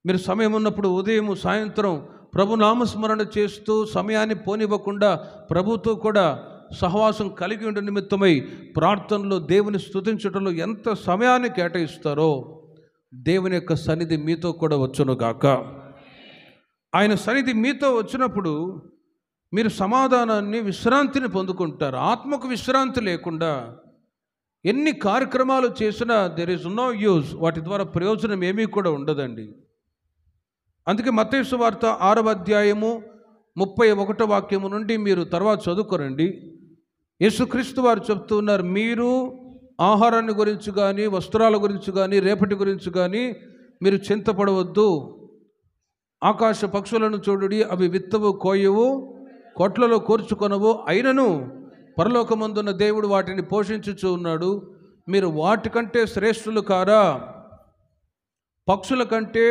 మీరు సమయం ఉన్నప్పుడు ఉదయం సాయంత్రం ప్రభు నామస్మరణ చేస్తూ సమయాన్ని పోనివ్వకుండా ప్రభుతో కూడా సహవాసం కలిగి ఉండే నిమిత్తమై ప్రార్థనలో దేవుని స్తుతించడంలో ఎంత సమయాన్ని కేటాయిస్తారో దేవుని యొక్క సన్నిధి మీతో కూడా వచ్చునుగాక. ఆయన సన్నిధి మీతో వచ్చినప్పుడు మీరు సమాధానాన్ని, విశ్రాంతిని పొందుకుంటారు. ఆత్మకు విశ్రాంతి లేకుండా ఎన్ని కార్యక్రమాలు చేసినా దెర్ ఈజ్ నో యూజ్, వాటి ద్వారా ప్రయోజనం ఏమీ కూడా ఉండదండి. అందుకే మత్తయి సువార్త 6వ అధ్యాయము 31వ వాక్యము నుండి మీరు తర్వాత చదువుకోరండి. యేసుక్రీస్తు వారు చెప్తూ ఉన్నారు, మీరు ఆహారాన్ని గురించి కానీ, వస్త్రాల గురించి కానీ, రేపటి గురించి కానీ మీరు చింతపడవద్దు. ఆకాశ పక్షులను చూడుడి, అవి విత్తవు, కోయవు, కొట్లలో కూర్చుకొనవు, అయినను పరలోకమందున్న దేవుడు వాటిని పోషించుచూ ఉన్నాడు. మీరు వాటికంటే శ్రేష్ఠులు కారా? పక్షుల కంటే,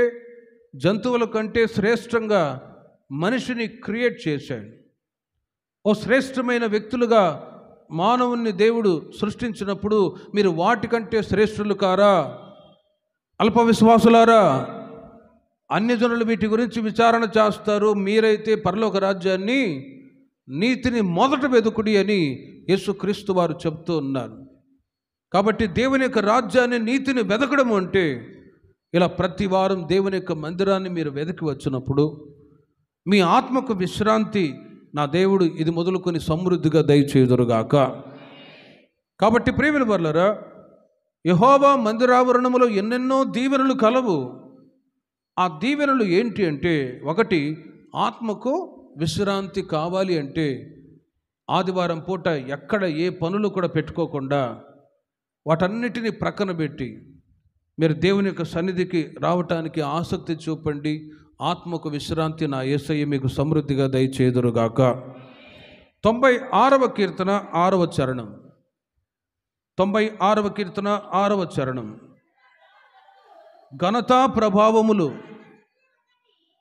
జంతువుల కంటే శ్రేష్టంగా మనిషిని క్రియేట్ చేశాడు. ఓ శ్రేష్టమైన వ్యక్తులుగా మానవుని దేవుడు సృష్టించినప్పుడు మీరు వాటికంటే శ్రేష్ఠులు కారా? అల్ప విశ్వాసులారా, అన్యజనులు వీటి గురించి విచారణ చేస్తారు, మీరైతే పరలోక రాజ్యాన్ని, నీతిని మొదట వెదుకుడి అని యేసుక్రీస్తు వారు చెప్తూ ఉన్నారు. కాబట్టి దేవుని యొక్క రాజ్యాన్ని, నీతిని వెదకడం అంటే ఇలా ప్రతి వారం దేవుని యొక్క మందిరాన్ని మీరు వెతికి వచ్చినప్పుడు మీ ఆత్మకు విశ్రాంతి నా దేవుడు ఇది మొదలుకొని సమృద్ధిగా దయచేయుదురుగాక. కాబట్టి ప్రియమైన వారలారా, యెహోవా మందిరావరణములో ఎన్నెన్నో దీవెనలు కలవు. ఆ దీవెనలు ఏంటి అంటే, ఒకటి, ఆత్మకు విశ్రాంతి కావాలి అంటే ఆదివారం పూట ఎక్కడ ఏ పనులు కూడా పెట్టుకోకుండా వాటన్నిటినీ ప్రక్కన పెట్టి మీరు దేవుని యొక్క సన్నిధికి రావటానికి ఆసక్తి చూపండి. ఆత్మకు విశ్రాంతి నా యేసయ్య మీకు సమృద్ధిగా దయచేయుదురుగాక. 96వ కీర్తన 6వ చరణం. 96వ కీర్తన 6వ చరణం. ఘనతా ప్రభావములు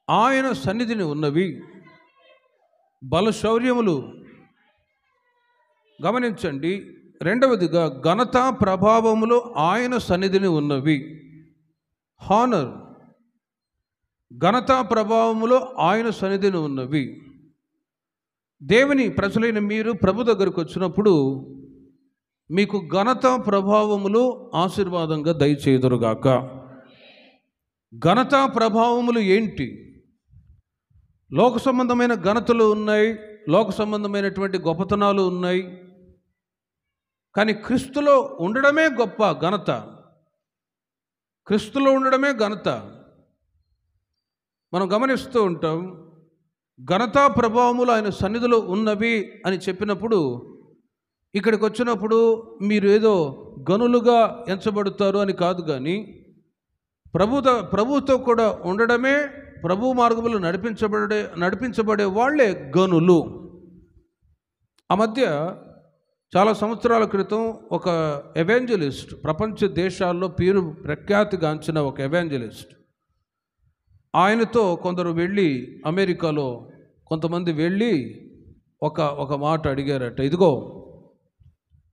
ఆయన సన్నిధిని ఉన్నవి, బలశౌర్యములు. గమనించండి, రెండవదిగా ఘనతా ప్రభావములు ఆయన సన్నిధిని ఉన్నవి. హానర్, ఘనతా ప్రభావములు ఆయన సన్నిధిని ఉన్నవి. దేవుని ప్రజలైన మీరు ప్రభు దగ్గరకు వచ్చినప్పుడు మీకు ఘనతా ప్రభావములు ఆశీర్వాదంగా దయచేయుదురుగాక. ఘనతా ప్రభావములు ఏంటి? లోక సంబంధమైన ఘనతలు ఉన్నాయి, లోక సంబంధమైనటువంటి గొప్పతనాలు ఉన్నాయి. కానీ క్రీస్తులో ఉండడమే గొప్ప ఘనత. క్రీస్తులో ఉండడమే ఘనత. మనం గమనిస్తూ ఉంటాం, ఘనతా ప్రభావములు ఆయన సన్నిధిలో ఉన్నవి అని చెప్పినప్పుడు ఇక్కడికి వచ్చినప్పుడు మీరు ఏదో గనులుగా ఎంచబడతారు అని కాదు, కానీ ప్రభుతో కూడా ఉండడమే, ప్రభు మార్గములు నడిపించబడే వాళ్ళే గనులు. ఆ మధ్య చాలా సంవత్సరాల క్రితం ఒక ఎవాంజలిస్ట్, ప్రపంచ దేశాల్లో పేరు ప్రఖ్యాతిగాంచిన ఒక ఎవాంజలిస్ట్, ఆయనతో కొందరు వెళ్ళి, అమెరికాలో కొంతమంది వెళ్ళి ఒక మాట అడిగారట. ఇదిగో,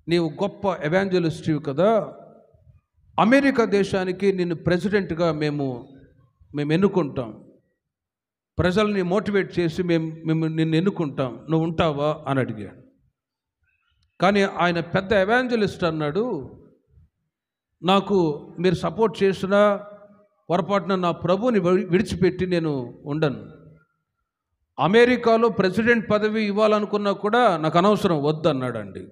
నీవు గొప్ప ఎవాంజలిస్టివ్ కదా, అమెరికా దేశానికి నిన్ను ప్రెసిడెంట్గా మేము ఎన్నుకుంటాం, ప్రజల్ని మోటివేట్ చేసి మేము నిన్ను ఎన్నుకుంటాం, నువ్వు ఉంటావా అని అడిగాడు. కానీ ఆయన పెద్ద ఎవాంజలిస్ట్ అన్నాడు, నాకు మీరు సపోర్ట్ చేసినా పొరపాటున నా ప్రభుని విడిచిపెట్టి నేను ఉండను. అమెరికాలో ప్రెసిడెంట్ పదవి ఇవ్వాలనుకున్నా కూడా నాకు అనవసరం, వద్దన్నాడండి.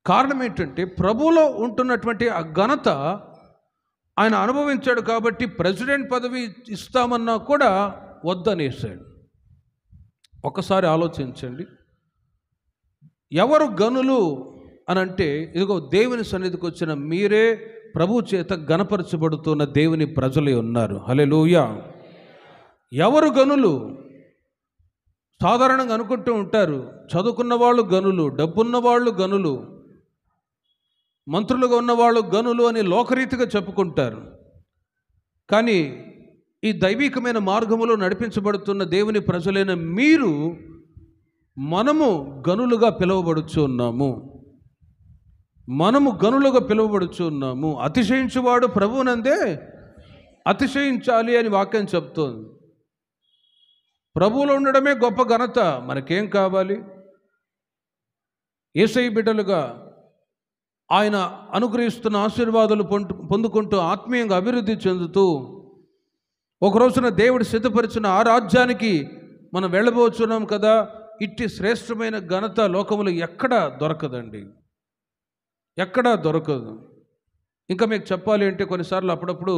కారణం ఏంటంటే ప్రభువులో ఉంటున్నటువంటి ఆ ఘనత ఆయన అనుభవించాడు కాబట్టి ప్రెసిడెంట్ పదవి ఇస్తామన్నా కూడా వద్దనేసాడు. ఒకసారి ఆలోచించండి, ఎవరు గనులు అని అంటే, ఇదిగో దేవుని సన్నిధికి వచ్చిన మీరే ప్రభు చేత గణపరచబడుతున్న దేవుని ప్రజలే ఉన్నారు. హల్లెలూయా. ఎవరు గనులు? సాధారణంగా అనుకుంటూ ఉంటారు, చదువుకున్న వాళ్ళు గనులు, డబ్బున్న వాళ్ళు గనులు, మంత్రులుగా ఉన్నవాళ్ళు గనులు అని లోకరీతిగా చెప్పుకుంటారు. కానీ ఈ దైవికమైన మార్గములో నడిపించబడుతున్న దేవుని ప్రజలైన మనము గనులుగా పిలువబడుచు ఉన్నాము. అతిశయించువాడు ప్రభువునందే అతిశయించాలి అని వాక్యం చెప్తోంది. ప్రభువులో ఉండడమే గొప్ప ఘనత. మనకేం కావాలి? యేసయ్య బిడ్డలుగా ఆయన అనుగ్రహిస్తున్న ఆశీర్వాదాలు పొందుకుంటూ ఆత్మీయంగా అభివృద్ధి చెందుతూ ఒక రోజున దేవుడు సిద్ధపరిచిన ఆ రాజ్యానికి మనం వెళ్ళబోతున్నాం కదా. ఇట్టి శ్రేష్టమైన ఘనత లోకములో ఎక్కడా దొరకదండి, ఎక్కడా దొరకదు. ఇంకా మీకు చెప్పాలి అంటే, కొన్నిసార్లు అప్పుడప్పుడు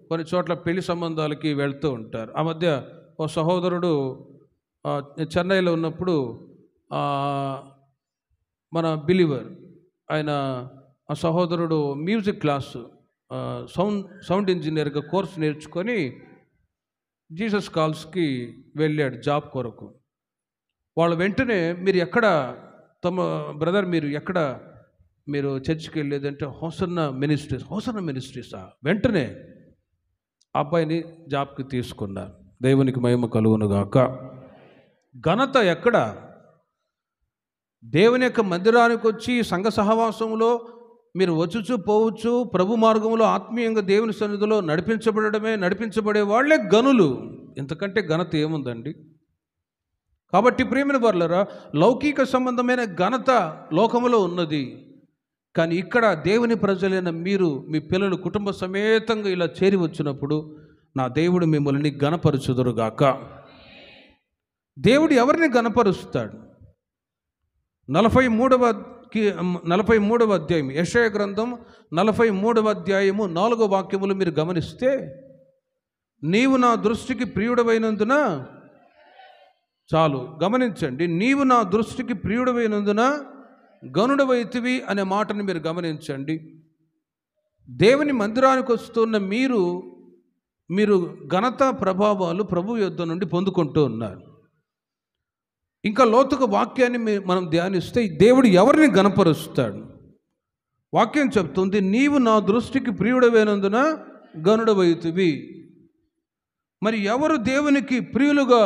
కొన్ని చోట్ల పెళ్లి సంబంధాలకి వెళ్తూ ఉంటారు. ఆ మధ్య ఓ సహోదరుడు చెన్నైలో ఉన్నప్పుడు మన బిలీవర్ ఆయన, ఆ సహోదరుడు మ్యూజిక్ క్లాసు సౌండ్ ఇంజనీర్గా కోర్సు నేర్చుకొని జీసస్ కాల్స్కి వెళ్ళాడు జాబ్ కొరకు. వాళ్ళు వెంటనే, మీరు ఎక్కడ బ్రదర్ మీరు చర్చికి వెళ్ళేదంటే హోసన్నా మినిస్ట్రీసా? వెంటనే అబ్బాయిని జాబ్కి తీసుకున్నారు. దేవునికి మహిమ కలుగునుగాక. ఘనత ఎక్కడ? దేవుని యొక్క మందిరానికి వచ్చి సంఘ సహవాసంలో మీరు వచ్చుచు పోవచ్చు, ప్రభు మార్గంలో ఆత్మీయంగా దేవుని సన్నిధిలో నడిపించబడే వాళ్ళే గనులు. ఇంతకంటే ఘనత ఏముందండి? కాబట్టి ప్రియమైన వారలారా, లౌకిక సంబంధమైన ఘనత లోకములో ఉన్నది. కానీ ఇక్కడ దేవుని ప్రజలైన మీరు, మీ పిల్లలు కుటుంబ సమేతంగా ఇలా చేరి వచ్చినప్పుడు నా దేవుడు మిమ్మల్ని గణపరచుదురుగాక. దేవుడు ఎవరిని గణపరుస్తాడు? 43వ అధ్యాయం, యెషయా గ్రంథం 43వ అధ్యాయము 4వ వాక్యములు మీరు గమనిస్తే, నీవు నా దృష్టికి ప్రియుడవైనందున, చాలు గమనించండి, నీవు నా దృష్టికి ప్రియుడవైనందున గనుడవైతివి అనే మాటను మీరు గమనించండి. దేవుని మందిరానికి వస్తున్న మీరు ఘనత ప్రభావాలు ప్రభు యొద్ద నుండి పొందుకుంటూ ఉన్నారు. ఇంకా లోతుగా వాక్యాన్ని మనం ధ్యానిస్తే దేవుడు ఎవరిని గణపరుస్తాడు? వాక్యం చెప్తుంది, నీవు నా దృష్టికి ప్రియుడవైనందున గనుడవైతివి. మరి ఎవరు దేవునికి ప్రియులుగా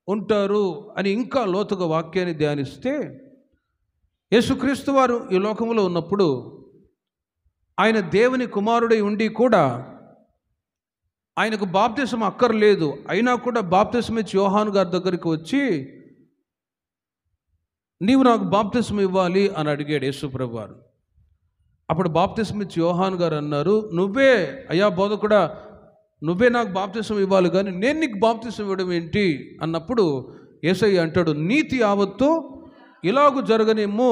ఉంటారు అని ఇంకా లోతుగా వాక్యాన్ని ధ్యానిస్తే, యేసుక్రీస్తు వారు ఈ లోకంలో ఉన్నప్పుడు ఆయన దేవుని కుమారుడై ఉండి కూడా ఆయనకు బాప్తిసం అక్కర్లేదు. అయినా కూడా బాప్తిసం ఇచ్చి యోహాను గారి దగ్గరికి వచ్చి, నీవు నాకు బాప్తిసం ఇవ్వాలి అని అడిగాడు యేసుప్రభు వారు. అప్పుడు బాప్తిసం ఇచ్చి యోహాను గారు అన్నారు, నువ్వే అయ్యా బోధకుడా, నువ్వే నాకు బాప్తిసం ఇవ్వాలి, కానీ నేను నీకు బాప్తిసం ఇవ్వడం ఏంటి అన్నప్పుడు యేసయ్య అంటాడు, నీతి యావత్తు ఇలాగు జరగనేమో,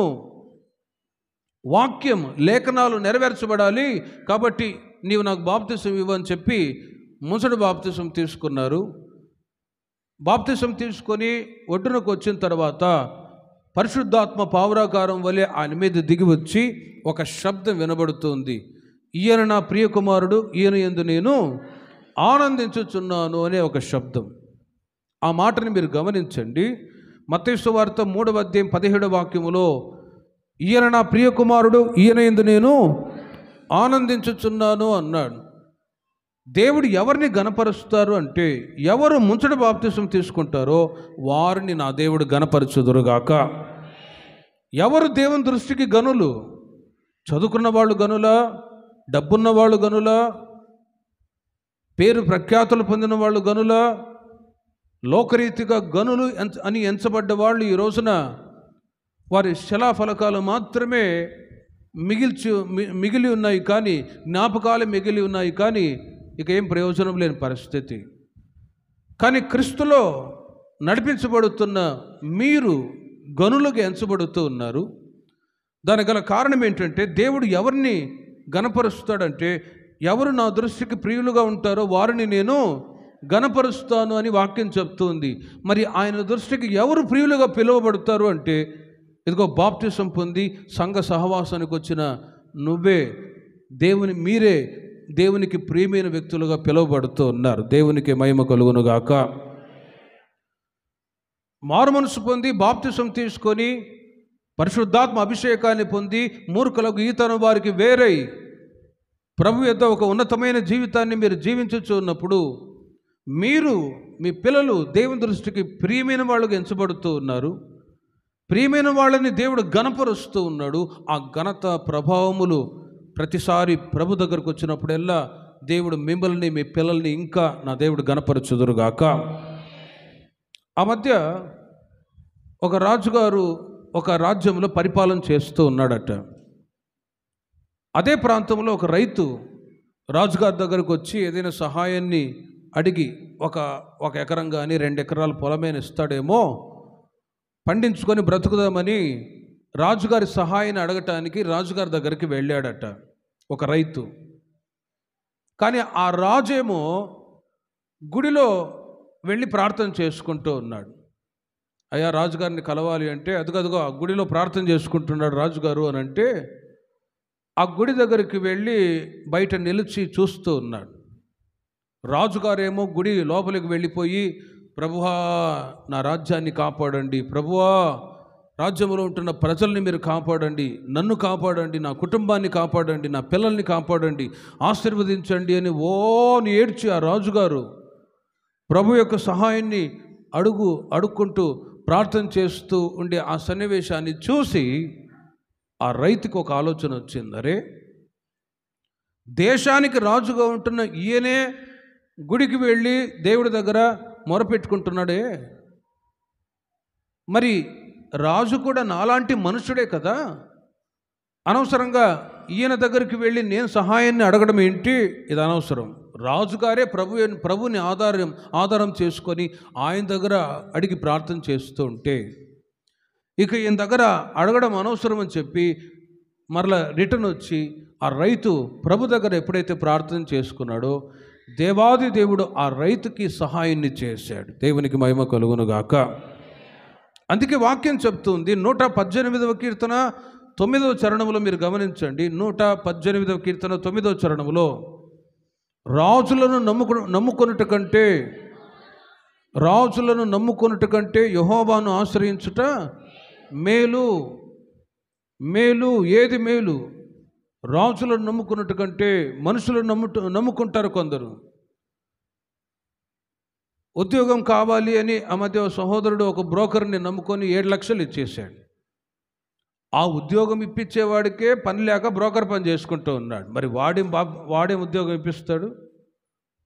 వాక్యం లేఖనాలు నెరవేర్చబడాలి, కాబట్టి నీవు నాకు బాప్తిసం ఇవ్వని చెప్పి ముసడు బాప్తిసం తీసుకున్నారు. బాప్తిసం తీసుకొని ఒడ్డునకు వచ్చిన తర్వాత పరిశుద్ధాత్మ పావురాకారం వలె ఆయన మీద దిగి వచ్చి ఒక శబ్దం వినబడుతుంది, ఈయన నా ప్రియకుమారుడు, ఈయన యందు నేను ఆనందించుచున్నాను అనే ఒక శబ్దం. ఆ మాటని మీరు గమనించండి. మత్తయి సువార్త 3వ అధ్యాయం 17వ వాక్యములో ఈయన నా ప్రియకుమారుడు, ఈయన యందు నేను ఆనందించుచున్నాను అన్నాడు. దేవుడు ఎవరిని గణపరుస్తారు అంటే, ఎవరు ముంచట బాప్తిసం తీసుకుంటారో వారిని నా దేవుడు గణపరచుదురుగాక. ఎవరు దేవుని దృష్టికి గనులు? చదువుకున్న వాళ్ళు గనులా? డబ్బున్న వాళ్ళు గనులా? పేరు ప్రఖ్యాతులు పొందిన వాళ్ళు గనులా? లోకరీతిగా గనులు అని ఎంచబడ్డ వాళ్ళు ఈ రోజున వారి శిలాఫలకాలు మాత్రమే మిగిలి ఉన్నాయి, కానీ జ్ఞాపకాలు మిగిలి ఉన్నాయి, కానీ ఇక ఏం ప్రయోజనం లేని పరిస్థితి. కానీ క్రీస్తులో నడిపించబడుతున్న మీరు గనులుగా ఎంచబడుతూ ఉన్నారు. దానికి గల కారణం ఏంటంటే, దేవుడు ఎవరిని గణపరుస్తాడంటే, ఎవరు నా దృష్టికి ప్రియులుగా ఉంటారో వారిని నేను గణపరుస్తాను అని వాక్యం చెప్తుంది. మరి ఆయన దృష్టికి ఎవరు ప్రియులుగా పిలువబడతారు అంటే, ఇదిగో బాప్తిసం పొంది సంఘ సహవాసానికి వచ్చిన నువ్వే, మీరే దేవునికి ప్రియమైన వ్యక్తులుగా పిలువబడుతూ ఉన్నారు. దేవునికి మహిమ కలుగునుగాక. మారు మనసు పొంది బాప్తిసం తీసుకొని పరిశుద్ధాత్మ అభిషేకాన్ని పొంది మూర్ఖులకు ఈతను వారికి వేరై ప్రభు యొద్ద ఒక ఉన్నతమైన జీవితాన్ని మీరు జీవించుచు ఉన్నప్పుడు మీరు, మీ పిల్లలు దేవుని దృష్టికి ప్రియమైన వాళ్ళుగా ఎంచబడుతూ ఉన్నారు. ప్రియమైన వాళ్ళని దేవుడు ఘనపరుస్తూ ఉన్నాడు. ఆ ఘనత ప్రభావములు ప్రతిసారి ప్రభు దగ్గరకు వచ్చినప్పుడల్లా దేవుడు మిమ్మల్ని, మీ పిల్లల్ని ఇంకా నా దేవుడు ఘనపరచుదురుగాక. ఆ మధ్య ఒక రాజుగారు ఒక రాజ్యంలో పరిపాలన చేస్తూ ఉన్నాడట. అదే ప్రాంతంలో ఒక రైతు రాజుగారి దగ్గరకు వచ్చి ఏదైనా సహాయాన్ని అడిగి ఒక ఎకరం కానీ 2 ఎకరాల పొలమైన ఇస్తాడేమో, పండించుకొని బ్రతుకుదామని రాజుగారి సహాయాన్ని అడగటానికి రాజుగారి దగ్గరికి వెళ్ళాడట ఒక రైతు. కానీ ఆ రాజేమో గుడిలో వెళ్ళి ప్రార్థన చేసుకుంటూ ఉన్నాడు. అయ్యా, రాజుగారిని కలవాలి అంటే, అదిగదిగో ఆ గుడిలో ప్రార్థన చేసుకుంటున్నాడు రాజుగారు అని అంటే, ఆ గుడి దగ్గరికి వెళ్ళి బయట నిలిచి చూస్తూ ఉన్నాడు. రాజుగారేమో గుడి లోపలికి వెళ్ళిపోయి, ప్రభువా నా రాజ్యాన్ని కాపాడండి, ప్రభువా రాజ్యంలో ఉంటున్న ప్రజల్ని మీరు కాపాడండి, నన్ను కాపాడండి, నా కుటుంబాన్ని కాపాడండి, నా పిల్లల్ని కాపాడండి, ఆశీర్వదించండి అని ఓని ఏడ్చి ఆ రాజుగారు ప్రభు యొక్క సహాయాన్ని అడుక్కుంటూ ప్రార్థన చేస్తూ ఉండే ఆ సన్నివేశాన్ని చూసి ఆ రైతుకు ఒక ఆలోచన వచ్చింది. అరే, దేశానికి రాజుగా ఉంటున్న ఈయనే గుడికి వెళ్ళి దేవుడి దగ్గర మొరపెట్టుకుంటున్నాడే, మరి రాజు కూడా నాలాంటి మనుషుడే కదా, అనవసరంగా ఈయన దగ్గరికి వెళ్ళి నేను సహాయాన్ని అడగడం ఏంటి? ఇది అనవసరం. రాజుగారే ప్రభుని ఆధారం చేసుకొని ఆయన దగ్గర అడిగి ప్రార్థన చేస్తూ ఉంటే ఇక ఈయన దగ్గర అడగడం అనవసరం అని చెప్పి మరలా రిటర్న్ వచ్చి ఆ రైతు ప్రభు దగ్గర ఎప్పుడైతే ప్రార్థన చేసుకున్నాడో దేవాది దేవుడు ఆ రైతుకి సహాయాన్ని చేశాడు. దేవునికి మహిమ కలుగునుగాక. అందుకే వాక్యం చెప్తుంది 118వ కీర్తన 9వ చరణములో మీరు గమనించండి. 118వ కీర్తన 9వ చరణములో రాజులను నమ్ముకొనుట కంటే యెహోవాను ఆశ్రయించుట మేలు. ఏది మేలు? రాజులను నమ్ముకున్నట్టు కంటే మనుషులను నమ్ముకుంటారు కొందరు. ఉద్యోగం కావాలి అని ఆ మధ్య సహోదరుడు ఒక బ్రోకర్ని నమ్ముకొని 7 లక్షలు ఇచ్చేశాడు. ఆ ఉద్యోగం ఇప్పించేవాడికే పని లేక బ్రోకర్ పని చేసుకుంటూ ఉన్నాడు. మరి వాడేం ఉద్యోగం ఇప్పిస్తాడు?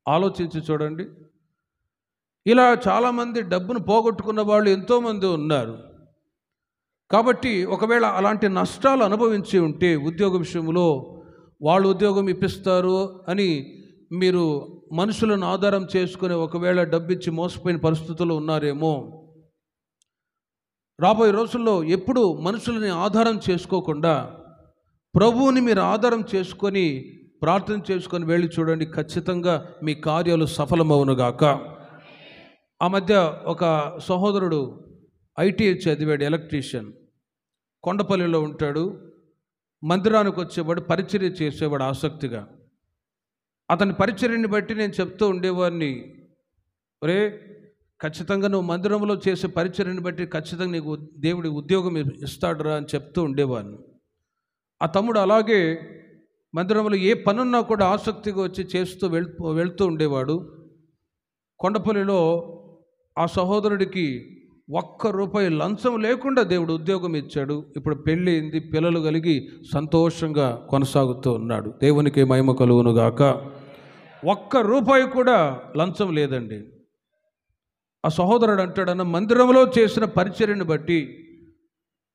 ఆలోచించి చూడండి. ఇలా చాలామంది డబ్బును పోగొట్టుకున్న వాళ్ళు ఎంతోమంది ఉన్నారు. కాబట్టి ఒకవేళ అలాంటి నష్టాలు అనుభవించి ఉంటే ఉద్యోగ విషయంలో వాళ్ళు ఉద్యోగం ఇప్పిస్తారు అని మీరు మనుషులను ఆధారం చేసుకుని ఒకవేళ డబ్బిచ్చి మోసపోయిన పరిస్థితుల్లో ఉన్నారేమో. రాబోయే రోజుల్లో ఎప్పుడు మనుషులని ఆధారం చేసుకోకుండా ప్రభువుని మీరు ఆధారం చేసుకొని ప్రార్థన చేసుకొని వెళ్ళి చూడండి, ఖచ్చితంగా మీ కార్యాలు సఫలమవునుగాక. ఆ మధ్య ఒక సహోదరుడు ఐటీఐ చదివాడు, ఎలక్ట్రీషియన్. కొండపల్లిలో ఉంటాడు. మందిరానికి వచ్చేవాడు, పరిచర్య చేసేవాడు ఆసక్తిగా. అతని పరిచర్యని బట్టి నేను చెప్తూ ఉండేవాడిని, ఒరే ఖచ్చితంగా నువ్వు మందిరంలో చేసే పరిచర్యని బట్టి ఖచ్చితంగా నీకు దేవుడి ఉద్యోగం ఇస్తాడురా అని చెప్తూ ఉండేవాడిని. ఆ తమ్ముడు అలాగే మందిరంలో ఏ పనున్నా కూడా ఆసక్తిగా వచ్చి చేస్తూ వెళ్తూ ఉండేవాడు. కొండపల్లిలో ఆ సహోదరుడికి ₹1 లంచం లేకుండా దేవుడు ఉద్యోగం ఇచ్చాడు. ఇప్పుడు పెళ్ళయింది, పిల్లలు కలిగి సంతోషంగా కొనసాగుతూ ఉన్నాడు. దేవునికి మహిమ కలుగునుగాక. ₹1 కూడా లంచం లేదండి. ఆ సహోదరుడు అంటాడన్న, మందిరంలో చేసిన పరిచర్యను బట్టి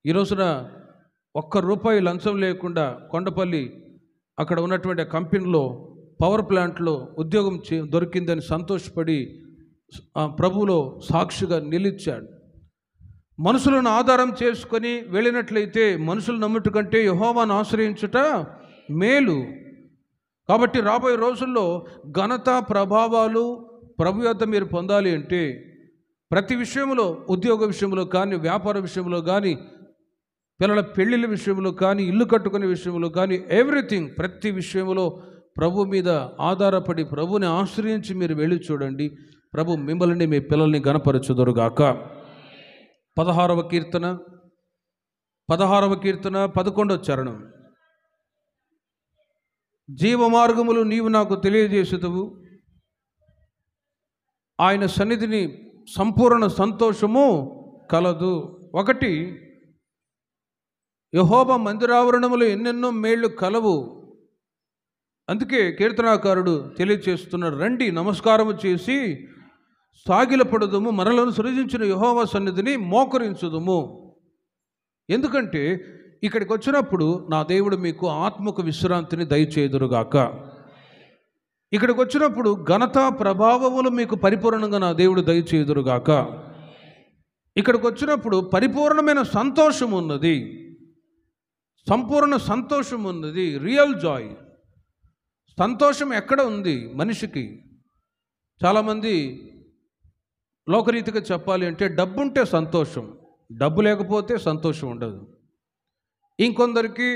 ఈ రోజున ₹1 లంచం లేకుండా కొండపల్లి అక్కడ ఉన్నటువంటి కంపెనీలో పవర్ ప్లాంట్లో ఉద్యోగం దొరికిందని సంతోషపడి ప్రభువులో సాక్షిగా నిలిచాడు. మనుషులను ఆధారం చేసుకొని వెళ్ళినట్లయితే మనుషులు నమ్ముట కంటే యెహోవాను ఆశ్రయించుట మేలు. కాబట్టి రాబోయే రోజుల్లో ఘనత ప్రభావాలు ప్రభు యొద్ద మీరు పొందాలి అంటే ప్రతి విషయంలో, ఉద్యోగ విషయంలో కానీ, వ్యాపార విషయంలో కానీ, పిల్లల పెళ్ళిళ్ళ విషయంలో కానీ, ఇల్లు కట్టుకునే విషయంలో కానీ, ఎవ్రీథింగ్, ప్రతి విషయంలో ప్రభు మీద ఆధారపడి ప్రభుని ఆశ్రయించి మీరు వెళ్ళి చూడండి. ప్రభు మిమ్మల్ని, మీ పిల్లల్ని ఘనపరచుదురుగాక. 16వ కీర్తన 11వ చరణం. జీవ మార్గములు నీవు నాకు తెలియజేసేదవు, ఆయన సన్నిధిని సంపూర్ణ సంతోషము కలదు. 1, యెహోవా మందిరావరణములు ఎన్నెన్నో మేళ్ళు కలవు. అందుకే కీర్తనాకారుడు తెలియచేస్తున్నాడు, రండి నమస్కారము చేసి సాగిలపడుదుము, మనలను సృజించిన యెహోవా సన్నిధిని మోకరించుదుము. ఎందుకంటే ఇక్కడికి వచ్చినప్పుడు నా దేవుడు మీకు ఆత్మకు విశ్రాంతిని దయచేయుదురుగాక. ఇక్కడికి వచ్చినప్పుడు ఘనత ప్రభావములు మీకు పరిపూర్ణంగా నా దేవుడు దయచేయుదురుగాక. ఇక్కడికి వచ్చినప్పుడు పరిపూర్ణమైన సంతోషం ఉన్నది, సంపూర్ణ సంతోషం ఉన్నది, రియల్ జాయ్. సంతోషం ఎక్కడ ఉంది మనిషికి? చాలామంది లోకరీతిగా చెప్పాలి అంటే డబ్బు ఉంటే సంతోషం, డబ్బు లేకపోతే సంతోషం ఉండదు. ఇంకొందరికి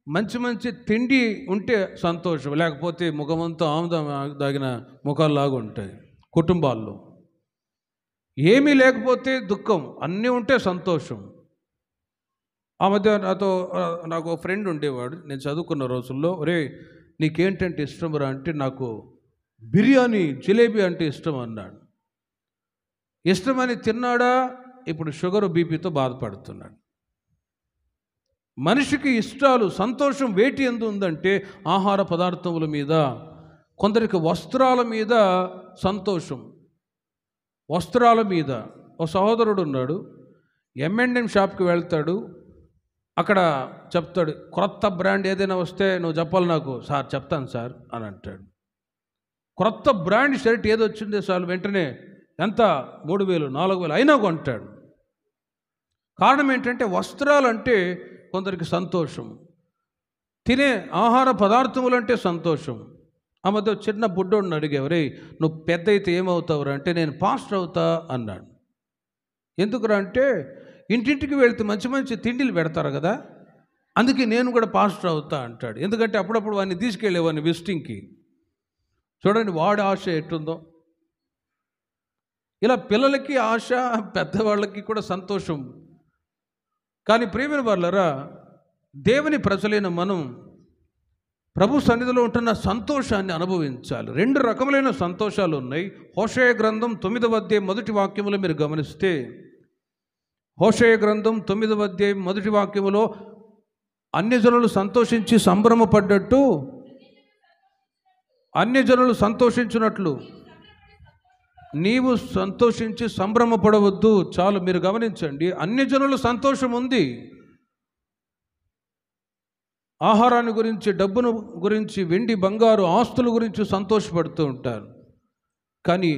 మంచి మంచి తిండి ఉంటే సంతోషం, లేకపోతే ముఖమంతా ఆముదం దాగిన ముఖాల్లాగా ఉంటాయి కుటుంబాల్లో. ఏమీ లేకపోతే దుఃఖం, అన్నీ ఉంటే సంతోషం. ఆ మధ్య నాకు ఫ్రెండ్ ఉండేవాడు, నేను చదువుకున్న రోజుల్లో, ఒరే నీకేంటంటే ఇష్టం రా అంటే, నాకు బిర్యానీ జిలేబీ అంటే ఇష్టం అన్నాడు. ఇష్టమని తిన్నాడా, ఇప్పుడు షుగర్ బీపీతో బాధపడుతున్నాడు. మనిషికి ఇష్టాలు, సంతోషం వేటి ఎందు ఉందంటే ఆహార పదార్థముల మీద, కొందరికి వస్త్రాల మీద సంతోషం, వస్త్రాల మీద. ఒక సహోదరుడు ఉన్నాడు, M&M షాప్కి వెళ్తాడు, అక్కడ చెప్తాడు, క్రొత్త బ్రాండ్ ఏదైనా వస్తే నువ్వు చెప్పాలి నాకు. సార్ చెప్తాను సార్ అని అంటాడు. క్రొత్త బ్రాండ్ షర్ట్ ఏది వచ్చిందే సార్ వెంటనే ఎంత 3000 4000 అయినా కొంటాడు. కారణం ఏంటంటే వస్త్రాలంటే కొందరికి సంతోషం, తినే ఆహార పదార్థములంటే సంతోషం. ఆ మధ్య చిన్న బుడ్డోడిని అడిగేవరే, నువ్వు పెద్ద అయితే ఏమవుతావురా అంటే, నేను పాస్టర్ అవుతా అన్నాడు. ఎందుకురా అంటే, ఇంటింటికి వెళ్తే మంచి మంచి తిండిలు పెడతారు కదా, అందుకే నేను కూడా పాస్టర్ అవుతా అంటాడు. ఎందుకంటే అప్పుడప్పుడు వాడిని తీసుకెళ్ళేవాడిని విజిటింగ్కి. చూడండి వాడి ఆశ ఎట్టుందో. ఇలా పిల్లలకి ఆశ, పెద్దవాళ్ళకి కూడా సంతోషం. కానీ ప్రియమైన వాళ్ళరా, దేవుని ప్రజలైన మనం ప్రభు సన్నిధిలో ఉంటున్న సంతోషాన్ని అనుభవించాలి. 2 రకములైన సంతోషాలు ఉన్నాయి. హోషేయ గ్రంథం 9వ అధ్యాయం 1వ వాక్యములో మీరు గమనిస్తే, హోషేయ గ్రంథం 9వ అధ్యాయం 1వ వాక్యములో, అన్యజనులు సంతోషించి సంభ్రమపడ్డట్టు, అన్యజనులు సంతోషించినట్లు నీవు సంతోషించి సంభ్రమపడవద్దు. చాలు, మీరు గమనించండి, అన్యజనుల సంతోషం ఉంది. ఆహారాన్ని గురించి, డబ్బును గురించి, వెండి బంగారు ఆస్తుల గురించి సంతోషపడుతూ ఉంటారు. కానీ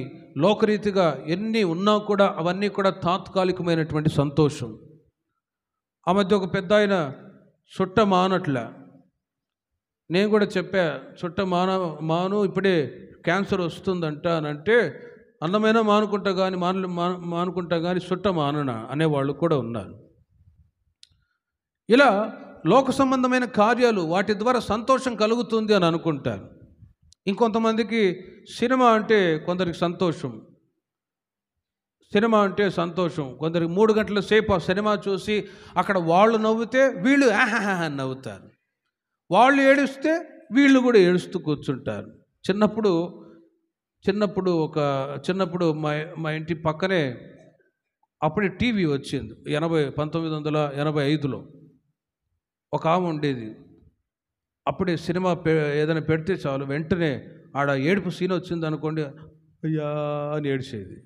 లోకరీతిగా ఎన్ని ఉన్నా కూడా అవన్నీ కూడా తాత్కాలికమైనటువంటి సంతోషం. ఆ మధ్య ఒక పెద్ద ఆయన చుట్ట మానట్ల, నేను కూడా చెప్పా, చుట్ట మాను ఇప్పుడే క్యాన్సర్ వస్తుందంట అని అంటే, అందమైన మానుకుంటా కానీ చుట్ట మానన అనేవాళ్ళు కూడా ఉన్నారు. ఇలా లోక సంబంధమైన కార్యాలు వాటి ద్వారా సంతోషం కలుగుతుంది అని అనుకుంటారు. ఇంకొంతమందికి సినిమా అంటే కొందరికి సంతోషం, సినిమా అంటే సంతోషం. కొందరికి 3 గంటల సేపు ఆ సినిమా చూసి అక్కడ వాళ్ళు నవ్వుతే వీళ్ళు ఆహాహా అని నవ్వుతారు, వాళ్ళు ఏడుస్తే వీళ్ళు కూడా ఏడుస్తూ కూర్చుంటారు. చిన్నప్పుడు మా ఇంటి పక్కనే అప్పుడే టీవీ వచ్చింది. 1985లో ఒక ఆమె ఉండేది. అప్పుడే సినిమా ఏదైనా పెడితే చాలు వెంటనే ఆడ ఏడుపు సీన్ వచ్చింది అనుకోండి, అయ్యా అని ఏడిచేది.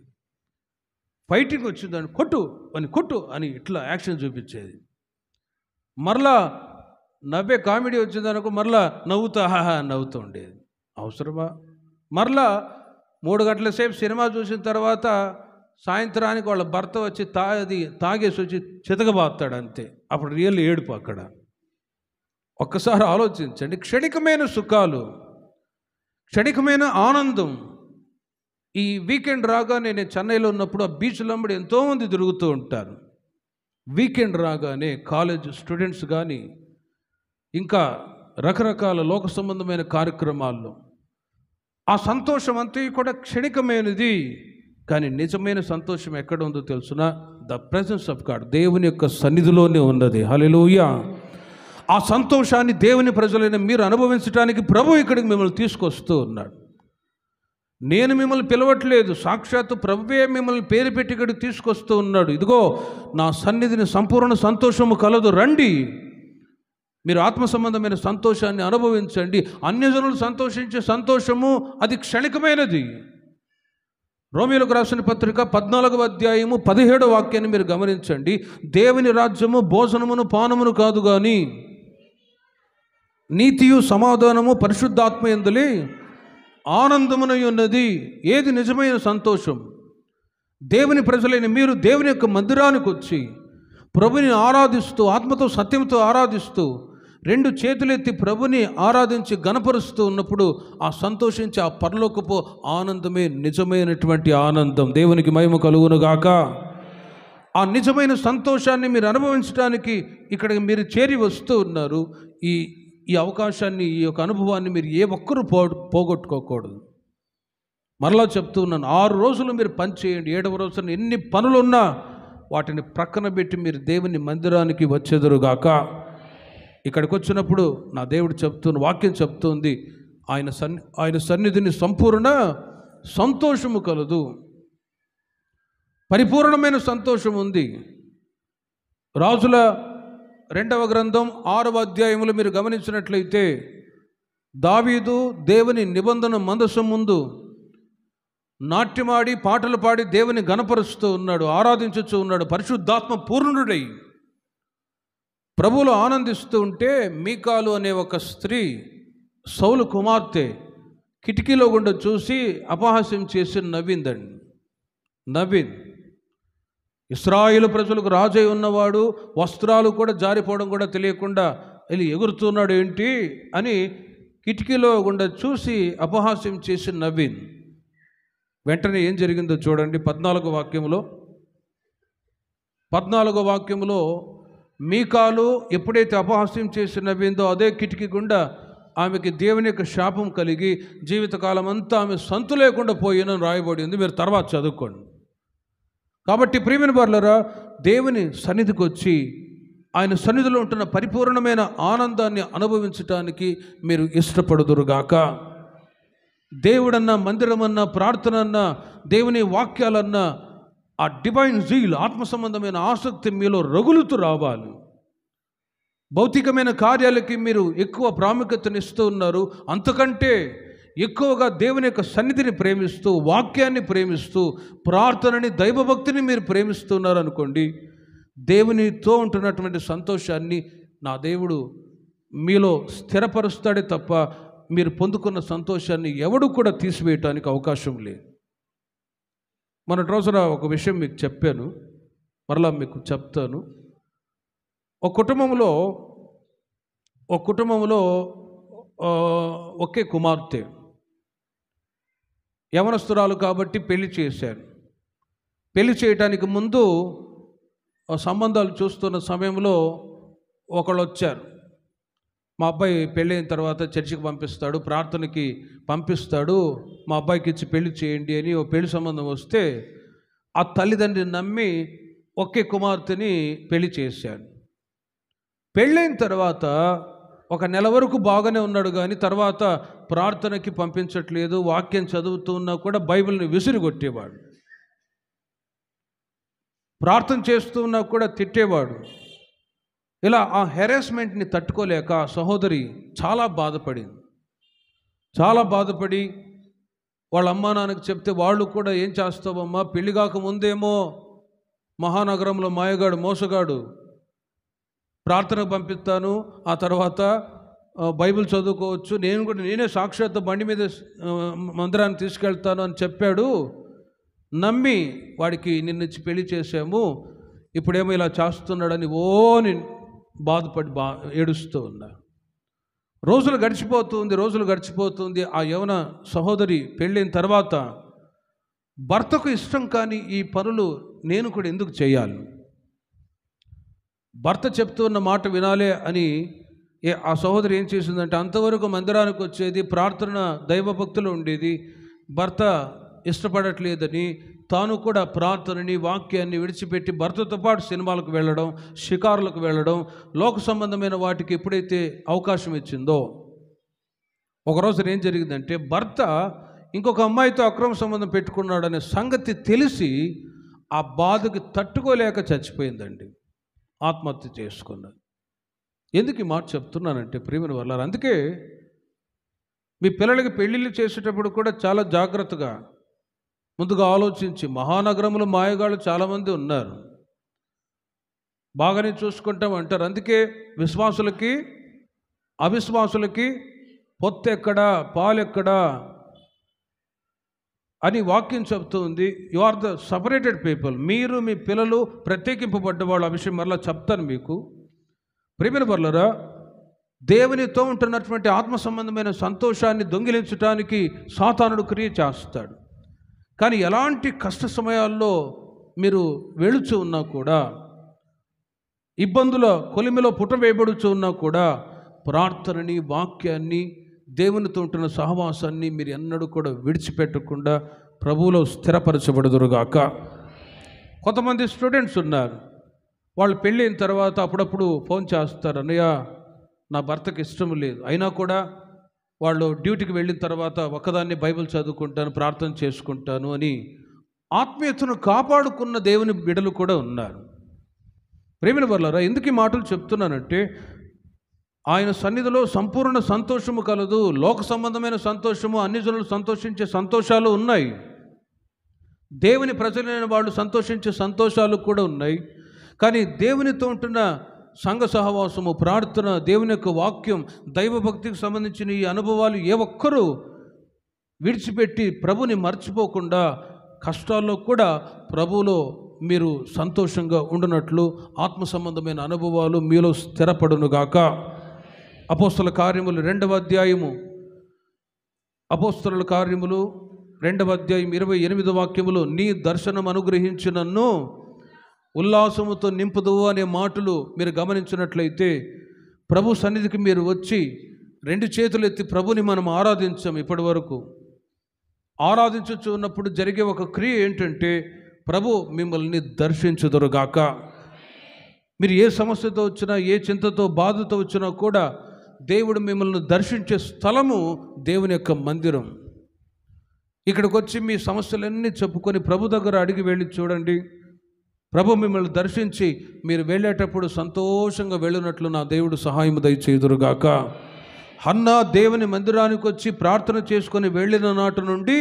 ఫైటింగ్ వచ్చిందని కొట్టు అని ఇట్లా యాక్షన్ చూపించేది. మరలా నవ్వే కామెడీ వచ్చిందనుకో మరలా నవ్వుతూ హాహా అని నవ్వుతూ ఉండేది. అవసరమా? మరలా 3 గంటల సేపు సినిమా చూసిన తర్వాత సాయంత్రానికి వాళ్ళ భర్త వచ్చి తాగేసి వచ్చి చితకబాస్తాడు అంతే. అప్పుడు రియల్ ఏడుపు అక్కడ. ఒక్కసారి ఆలోచించండి. క్షణికమైన సుఖాలు, క్షణికమైన ఆనందం. ఈ వీకెండ్ రాగానే నేను చెన్నైలో ఉన్నప్పుడు ఆ బీచ్లో ఎంతోమంది తిరుగుతూ ఉంటారు. వీకెండ్ రాగానే కాలేజ్ స్టూడెంట్స్ కానీ ఇంకా రకరకాల లోక సంబంధమైన కార్యక్రమాల్లో ఆ సంతోషం అంతా కూడా క్షణికమైనది. కానీ నిజమైన సంతోషం ఎక్కడ ఉందో తెలుసునా? ద ప్రెజెన్స్ ఆఫ్ గాడ్, దేవుని యొక్క సన్నిధిలోనే ఉన్నది. హల్లెలూయా. ఆ సంతోషాన్ని దేవుని ప్రజలైన మీరు అనుభవించడానికి ప్రభు ఇక్కడికి మిమ్మల్ని తీసుకొస్తూ ఉన్నాడు. నేను మిమ్మల్ని పిలవట్లేదు, సాక్షాత్తు ప్రభువే మిమ్మల్ని పేరు పెట్టి ఇక్కడికి తీసుకొస్తూ ఉన్నాడు. ఇదిగో నా సన్నిధిని సంపూర్ణ సంతోషము కలదు, రండి, మీరు ఆత్మ సంబంధమైన సంతోషాన్ని అనుభవించండి. అన్యజనులు సంతోషించే సంతోషము అది క్షణికమైనది. రోమీయులకు రాసిన పత్రిక 14వ అధ్యాయము 17వ వాక్యాన్ని మీరు గమనించండి. దేవుని రాజ్యము భోజనమును పానమును కాదు కానీ నీతియు సమాధానము పరిశుద్ధాత్మ యందులే ఆనందమునై ఉన్నది. ఏది నిజమైన సంతోషం? దేవుని ప్రజలైన మీరు దేవుని యొక్క మందిరానికి వచ్చి ప్రభుని ఆరాధిస్తూ, ఆత్మతో సత్యంతో ఆరాధిస్తూ, 2 చేతులెత్తి ప్రభుని ఆరాధించి గణపరుస్తూ ఉన్నప్పుడు ఆ సంతోషించి ఆ పరలోకపు ఆనందమే నిజమైనటువంటి ఆనందం. దేవునికి మహిమ కలుగునుగాక. ఆ నిజమైన సంతోషాన్ని మీరు అనుభవించడానికి ఇక్కడికి మీరు చేరి వస్తూ ఉన్నారు. ఈ అవకాశాన్ని, ఈ యొక్క అనుభవాన్ని మీరు ఏ ఒక్కరూ పోగొట్టుకోకూడదు. మరలా చెప్తూ ఉన్నాను, 6 రోజులు మీరు పని చేయండి. 7వ రోజున ఎన్ని పనులున్నా వాటిని ప్రక్కన పెట్టి మీరు దేవుని మందిరానికి వచ్చేదురుగాక. ఇక్కడికి వచ్చినప్పుడు నా దేవుడు వాక్యం చెప్తుంది, ఆయన సన్నిధిని సంపూర్ణ సంతోషము కలదు, పరిపూర్ణమైన సంతోషం ఉంది. రాజుల 2వ గ్రంథం 6వ అధ్యాయములో మీరు గమనించినట్లయితే దావీదు దేవుని నిబంధన మందసం ముందు నాట్యమాడి పాటలు పాడి దేవుని గణపరుస్తూ ఉన్నాడు, ఆరాధించుతూ ఉన్నాడు. పరిశుద్ధాత్మ పూర్ణుడై ప్రభువులో ఆనందిస్తూ ఉంటే మీకాలు అనే ఒక స్త్రీ, సౌలు కుమార్తె, కిటికీలో గుండా చూసి అపహాస్యం చేసి నవ్వింది. ఇశ్రాయేలు ప్రజలకు రాజై ఉన్నవాడు వస్త్రాలు కూడా జారిపోవడం కూడా తెలియకుండా వెళ్ళి ఎగురుతున్నాడు ఏంటి అని కిటికీలో గుండా చూసి అపహాస్యం చేసి నవ్వింది. వెంటనే ఏం జరిగిందో చూడండి. 14వ వాక్యములో మీకాలు ఎప్పుడైతే అపహాస్యం చేసి నవ్విందో అదే కిటికీ గుండా ఆమెకి దేవుని యొక్క శాపం కలిగి జీవితకాలం అంతా ఆమె సంతు లేకుండా పోయినని రాయబడింది. మీరు తర్వాత చదువుకోండి. కాబట్టి ప్రియమైన వారలారా, దేవుని సన్నిధికి వచ్చి ఆయన సన్నిధిలో ఉంటున్న పరిపూర్ణమైన ఆనందాన్ని అనుభవించటానికి మీరు ఇష్టపడుదురుగాక. దేవుడన్నా, మందిరమన్నా, ప్రార్థనన్నా, దేవుని వాక్యాలన్నా ఆ డివైన్ జీల్, ఆత్మ సంబంధమైన ఆసక్తి మీలో రగులుతూ రావాలి. భౌతికమైన కార్యాలకి మీరు ఎక్కువ ప్రాముఖ్యతనిస్తూ ఉన్నారు. అంతకంటే ఎక్కువగా దేవుని యొక్క సన్నిధిని ప్రేమిస్తూ, వాక్యాన్ని ప్రేమిస్తూ, ప్రార్థనని, దైవభక్తిని మీరు ప్రేమిస్తున్నారు అనుకోండి, దేవునితో ఉంటున్నటువంటి సంతోషాన్ని నా దేవుడు మీలో స్థిరపరుస్తాడే తప్ప మీరు పొందుకున్న సంతోషాన్ని ఎవడు కూడా తీసివేయటానికి అవకాశం లేదు. మొన్నటి రోజున ఒక విషయం మీకు చెప్పాను, మరలా మీకు చెప్తాను. ఒక కుటుంబంలో ఒకే కుమార్తె, యవనస్తురాలు కాబట్టి పెళ్లి చేశారు. పెళ్లి చేయటానికి ముందు సంబంధాలు చూస్తున్న సమయంలో ఒకళ్ళు వచ్చారు, మా అబ్బాయి పెళ్ళైన తర్వాత చర్చికి పంపిస్తాడు, ప్రార్థనకి పంపిస్తాడు, మా అబ్బాయికి ఇచ్చి పెళ్లి చేయండి అని ఓ పెళ్లి సంబంధం వస్తే ఆ తల్లిదండ్రిని నమ్మి ఒకే కుమార్తెని పెళ్లి చేశాడు. పెళ్ళైన తర్వాత ఒక నెల వరకు బాగానే ఉన్నాడు, కానీ తర్వాత ప్రార్థనకి పంపించట్లేదు, వాక్యం చదువుతూ ఉన్నా కూడా బైబిల్ని విసిరిగొట్టేవాడు, ప్రార్థన చేస్తూ ఉన్నా కూడా తిట్టేవాడు. ఇలా ఆ హెరాస్మెంట్ని తట్టుకోలేక సహోదరి చాలా బాధపడి వాళ్ళ అమ్మా నాన్నకి చెప్తే వాళ్ళు కూడా ఏం చేస్తావమ్మా, పెళ్లి కాక ముందేమో మహానగరంలో మాయగాడు మోసగాడు, ప్రార్థనకు పంపిస్తాను, ఆ తర్వాత బైబిల్ చదువుకోవచ్చు, నేనే సాక్షాత్ బండి మీద మందిరాన్ని తీసుకెళ్తాను అని చెప్పాడు, నమ్మి వాడికి నిన్నిచ్చి పెళ్లి చేశాము, ఇప్పుడేమో ఇలా చేస్తున్నాడని ఓని బాధపడి ఏడుస్తూ ఉన్నా. రోజులు గడిచిపోతుంది. ఆ యవన సహోదరి పెళ్ళైన తర్వాత భర్తకు ఇష్టం కానీ ఈ పనులు నేను కూడా ఎందుకు చేయాలి, భర్త చెప్తున్న మాట వినాలే అని ఆ సహోదరి ఏం చేసిందంటే, అంతవరకు మందిరానికి వచ్చేది, ప్రార్థన దైవభక్తులు ఉండేది, భర్త ఇష్టపడట్లేదని తాను కూడా ప్రార్థనని వాక్యాన్ని విడిచిపెట్టి భర్తతో పాటు సినిమాలకు వెళ్ళడం, షికారులకు వెళ్ళడం, లోక సంబంధమైన వాటికి ఎప్పుడైతే అవకాశం ఇచ్చిందో, ఒకరోజు ఏం జరిగిందంటే భర్త ఇంకొక అమ్మాయితో అక్రమ సంబంధం పెట్టుకున్నాడనే సంగతి తెలిసి ఆ బాధకి తట్టుకోలేక చచ్చిపోయిందండి, ఆత్మహత్య చేసుకున్నది. ఎందుకు ఈ మాట చెప్తున్నానంటే ప్రియమైన వాళ్ళారా, అందుకే మీ పిల్లలకి పెళ్ళిళ్ళు చేసేటప్పుడు కూడా చాలా జాగ్రత్తగా ముందుగా ఆలోచించి, మహానగరంలో మాయగాళ్ళు చాలామంది ఉన్నారు, బాగానే చూసుకుంటాం అంటారు. అందుకే విశ్వాసులకి అవిశ్వాసులకి పొత్తు ఎక్కడా పాలెక్కడా అని వాక్యం చెప్తూ ఉంది. You are the separated people, మీరు మీ పిల్లలు ప్రత్యేకింపబడ్డ వాళ్ళు. ఆ విషయం మరలా చెప్తాను మీకు. ప్రియమైన వాళ్ళరా, దేవునితో ఉంటున్నటువంటి ఆత్మ సంబంధమైన సంతోషాన్ని దొంగిలించడానికి సాతానుడు క్రియ చేస్తాడు. కానీ ఎలాంటి కష్ట సమయాల్లో మీరు వెళుచు ఉన్నా కూడా, ఇబ్బందుల కొలిమిలో పుటవేయబడుచు ఉన్నా కూడా, ప్రార్థనని వాక్యాన్ని దేవునితో ఉంటున్న సహవాసాన్ని మీరు ఎన్నడూ కూడా విడిచిపెట్టకుండా ప్రభువులో స్థిరపరచబడుదురుగాక. కొంతమంది స్టూడెంట్స్ ఉన్నారు, వాళ్ళు పెళ్ళైన తర్వాత అప్పుడప్పుడు ఫోన్ చేస్తారు, అన్నయ్య నా భర్తకి ఇష్టం లేదు, అయినా కూడా వాళ్ళు డ్యూటీకి వెళ్ళిన తర్వాత ఒకదాన్ని బైబిల్ చదువుకుంటాను, ప్రార్థన చేసుకుంటాను అని ఆత్మీయతను కాపాడుకున్న దేవుని బిడ్డలు కూడా ఉన్నారు. ప్రేమిన వాళ్ళారా, ఎందుకు ఈ మాటలు చెప్తున్నానంటే, ఆయన సన్నిధిలో సంపూర్ణ సంతోషము కలదు. లోక సంబంధమైన సంతోషము, అన్ని జనులు సంతోషించే సంతోషాలు ఉన్నాయి, దేవుని ప్రజలైన వాళ్ళు సంతోషించే సంతోషాలు కూడా ఉన్నాయి. కానీ దేవునితో ఉంటున్న సంఘ సహవాసము, ప్రార్థన, దేవుని యొక్క వాక్యం, దైవభక్తికి సంబంధించిన ఈ అనుభవాలు ఏ ఒక్కరూ విడిచిపెట్టి ప్రభుని మర్చిపోకుండా కష్టాల్లో కూడా ప్రభువులో మీరు సంతోషంగా ఉండునట్లు ఆత్మ సంబంధమైన అనుభవాలు మీలో స్థిరపడునుగాక. అపోస్తల కార్యములు 2వ అధ్యాయము, అపోస్తలుల కార్యములు 2వ అధ్యాయం 28వ వాక్యములో, నీ దర్శనం అనుగ్రహించి నన్ను ఉల్లాసముతో నింపుదువు అనే మాటలు మీరు గమనించినట్లయితే, ప్రభు సన్నిధికి మీరు వచ్చి 2 చేతులు ఎత్తి ప్రభుని మనం ఆరాధించాం. ఇప్పటి వరకు ఆరాధించుచు ఉన్నప్పుడు జరిగే ఒక క్రియ ఏంటంటే, ప్రభు మిమ్మల్ని దర్శించుదురుగాక. మీరు ఏ సమస్యతో వచ్చినా, ఏ చింతతో బాధతో వచ్చినా కూడా దేవుడు మిమ్మల్ని దర్శించే స్థలము దేవుని యొక్క మందిరం. ఇక్కడికి వచ్చి మీ సమస్యలన్నీ చెప్పుకొని ప్రభు దగ్గర అడిగి వెళ్ళి చూడండి, ప్రభు మిమ్మల్ని దర్శించి మీరు వెళ్ళేటప్పుడు సంతోషంగా వెళ్ళినట్లు నా దేవుడు సహాయం దయచేయుదురుగాక. హన్నా దేవుని మందిరానికి వచ్చి ప్రార్థన చేసుకొని వెళ్ళిన నాటి నుండి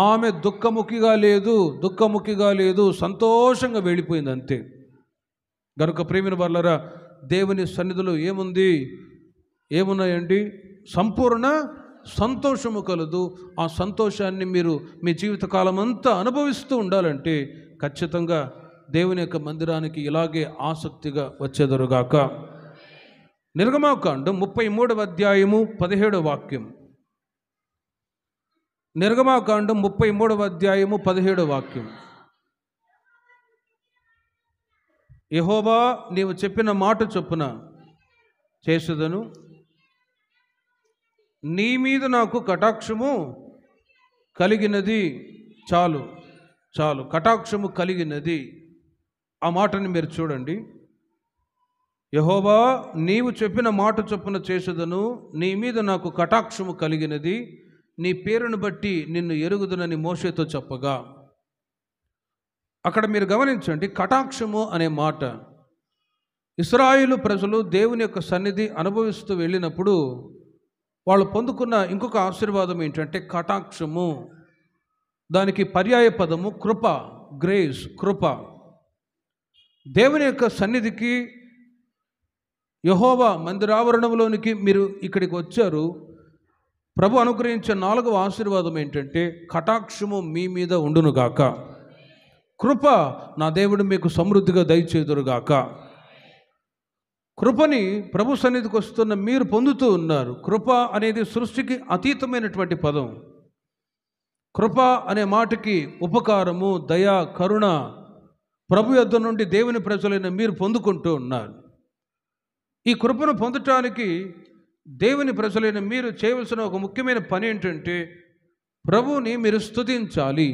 ఆమె దుఃఖముఖిగా లేదు, సంతోషంగా వెళ్ళిపోయింది అంతే. గనుక ప్రేమిన వాళ్ళరా, దేవుని సన్నిధిలో ఏమున్నాయండి? సంపూర్ణ సంతోషము కలదు. ఆ సంతోషాన్ని మీరు మీ జీవితకాలం అంతా అనుభవిస్తూ ఉండాలంటే ఖచ్చితంగా దేవుని యొక్క మందిరానికి ఇలాగే ఆసక్తిగా వచ్చేదరుగాక. నిర్గమాకాండం 33వ అధ్యాయము 17వ వాక్యం. నిర్గమాకాండం 33వ అధ్యాయము 17వ వాక్యం. యెహోవా నీవు చెప్పిన మాట చొప్పున చేసేదను, నీ మీద నాకు కటాక్షము కలిగినది. చాలు చాలు, కటాక్షము కలిగినది. ఆ మాటని మీరు చూడండి. యెహోవా నీవు చెప్పిన మాట చొప్పున చేసేదను, నీ మీద నాకు కటాక్షము కలిగినది, నీ పేరును బట్టి నిన్ను ఎరుగుదునని మోషేతో చెప్పగా. అక్కడ మీరు గమనించండి, కటాక్షము అనే మాట. ఇశ్రాయేలు ప్రజలు దేవుని యొక్క సన్నిధి అనుభవిస్తూ వెళ్ళినప్పుడు వాళ్ళు పొందుకున్న ఇంకొక ఆశీర్వాదం ఏంటంటే కటాక్షము. దానికి పర్యాయ పదము కృప, గ్రేస్, కృప. దేవుని యొక్క సన్నిధికి, యెహోవా మందిరావరణంలోనికి మీరు ఇక్కడికి వచ్చారు. ప్రభు అనుగ్రహించే 4వ ఆశీర్వాదం ఏంటంటే కటాక్షము మీ మీద ఉండునుగాక. కృప నా దేవుడు మీకు సమృద్ధిగా దయచేదురుగాక. కృపని ప్రభు సన్నిధికి వస్తున్న మీరు పొందుతూ ఉన్నారు. కృప అనేది సృష్టికి అతీతమైనటువంటి పదం. కృప అనే మాటకి ఉపకారము, దయ, కరుణ ప్రభు యొద్ద నుండి దేవుని ప్రజలైన మీరు పొందుకుంటూ ఉన్నారు. ఈ కృపను పొందటానికి దేవుని ప్రజలైన మీరు చేయవలసిన ఒక ముఖ్యమైన పని ఏంటంటే ప్రభువుని మీరు స్తుతించాలి.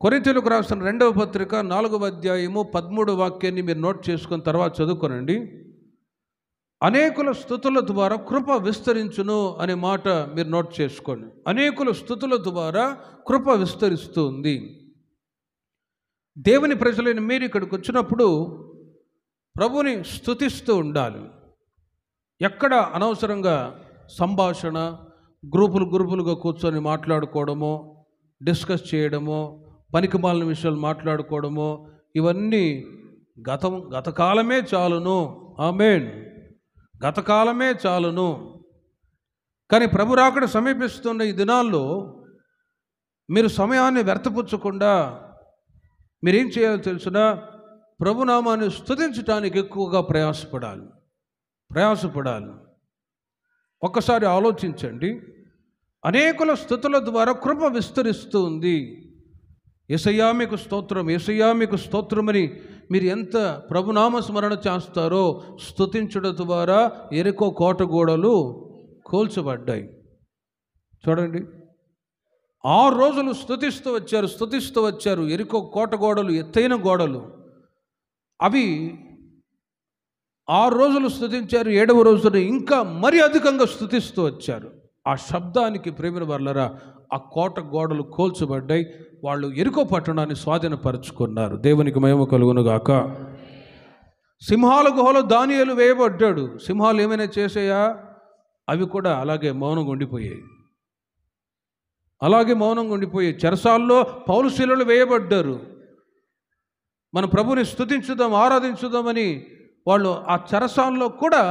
కొరింథీయులకు రాసిన 2వ పత్రిక 4వ అధ్యాయము 13వ వాక్యాన్ని మీరు నోట్ చేసుకున్న తర్వాత చదువుకోనండి. అనేకుల స్తుతుల ద్వారా కృప విస్తరించును అనే మాట మీరు నోట్ చేసుకోండి. అనేకుల స్తుతుల ద్వారా కృప విస్తరిస్తుంది. దేవుని ప్రజలైన మీరు ఇక్కడికి వచ్చినప్పుడు ప్రభుని స్తుతిస్తూ ఉండాలి. ఎక్కడ అనవసరంగా సంభాషణ, గ్రూపులుగా కూర్చొని మాట్లాడుకోవడమో, డిస్కస్ చేయడమో, పనికిమాలిన విషయాలు మాట్లాడుకోవడమో, ఇవన్నీ గతకాలమే చాలును. ఆమేన్. గతకాలమే చాలును. కానీ ప్రభు రాకడ సమీపిస్తున్న ఈ దినాల్లో మీరు సమయాన్ని వ్యర్థపుచ్చకుండా మీరేం చేయాలో తెలుసునా? ప్రభునామాన్ని స్తుతించడానికి ఎక్కువగా ప్రయాసపడాలి. ఒక్కసారి ఆలోచించండి. అనేకుల స్తుతుల ద్వారా కృప విస్తరిస్తూ ఉంది. యేసయ్యా మీకు స్తోత్రం, యేసయ్యా మీకు స్తోత్రమని మీరు ఎంత ప్రభునామ స్మరణ చేస్తారో స్తుతించడం ద్వారా ఎరికో కోట గోడలు కూల్చబడ్డాయి. చూడండి, 6 రోజులు స్తుతిస్తూ వచ్చారు. ఎరికో కోట గోడలు, ఎత్తైన గోడలు అవి 6 రోజులు స్తుతించారు. 7వ రోజున ఇంకా మరి అధికంగా స్తుతిస్తూ వచ్చారు. ఆ శబ్దానికి ప్రేమిన వర్లరా ఆ కోట గోడలు కూల్చబడ్డాయి. వాళ్ళు ఎరికో పట్టణాన్ని స్వాధీనపరుచుకున్నారు. దేవునికి మహిమ కలుగునుగాక. సింహాల గుహలో దానియేలు వేయబడ్డాడు. సింహాలు ఏమైనా చేసాయా? అవి కూడా అలాగే మౌనంగా ఉండిపోయాయి. చెరసాల్లో పౌలు శీలలు వేయబడ్డారు. మన ప్రభుని స్తుతించుదాం, ఆరాధించుదామని వాళ్ళు ఆ చెరసాల్లో కూడా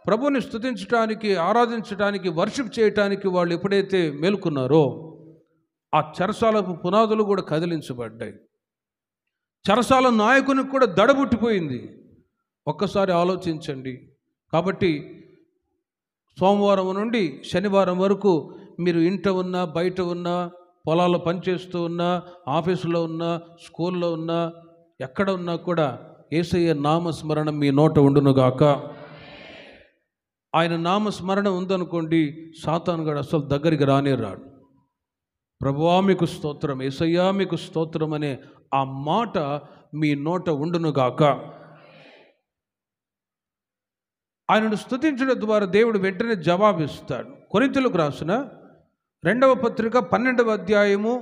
ప్రభుని స్తుతించడానికి, ఆరాధించడానికి, వర్షిప్ చేయటానికి వాళ్ళు ఎప్పుడైతే మేలుకున్నారో ఆ చెరసాలకు పునాదులు కూడా కదిలించబడ్డాయి. చెరసాల నాయకునికి కూడా దడబుట్టిపోయింది. ఒక్కసారి ఆలోచించండి. కాబట్టి సోమవారం నుండి శనివారం వరకు మీరు ఇంట ఉన్నా, బయట ఉన్నా, పొలాల్లో పనిచేస్తూ ఉన్నా, ఆఫీసులో ఉన్నా, స్కూల్లో ఉన్నా, ఎక్కడ ఉన్నా కూడా యేసయ్య నామస్మరణ మీ నోట ఉండునుగాక. ఆయన నామస్మరణ ఉందనుకోండి, సాతానుగాడు అసలు దగ్గరికి రాడు. ప్రభువా మీకు స్తోత్రం, యేసయ్యా మీకు స్తోత్రం అనే ఆ మాట మీ నోట ఉండునుగాక. ఆయనను స్తుతించడం ద్వారా దేవుడు వెంటనే జవాబిస్తాడు. కొరింథీయులకు రాసిన 2వ పత్రిక 12వ అధ్యాయము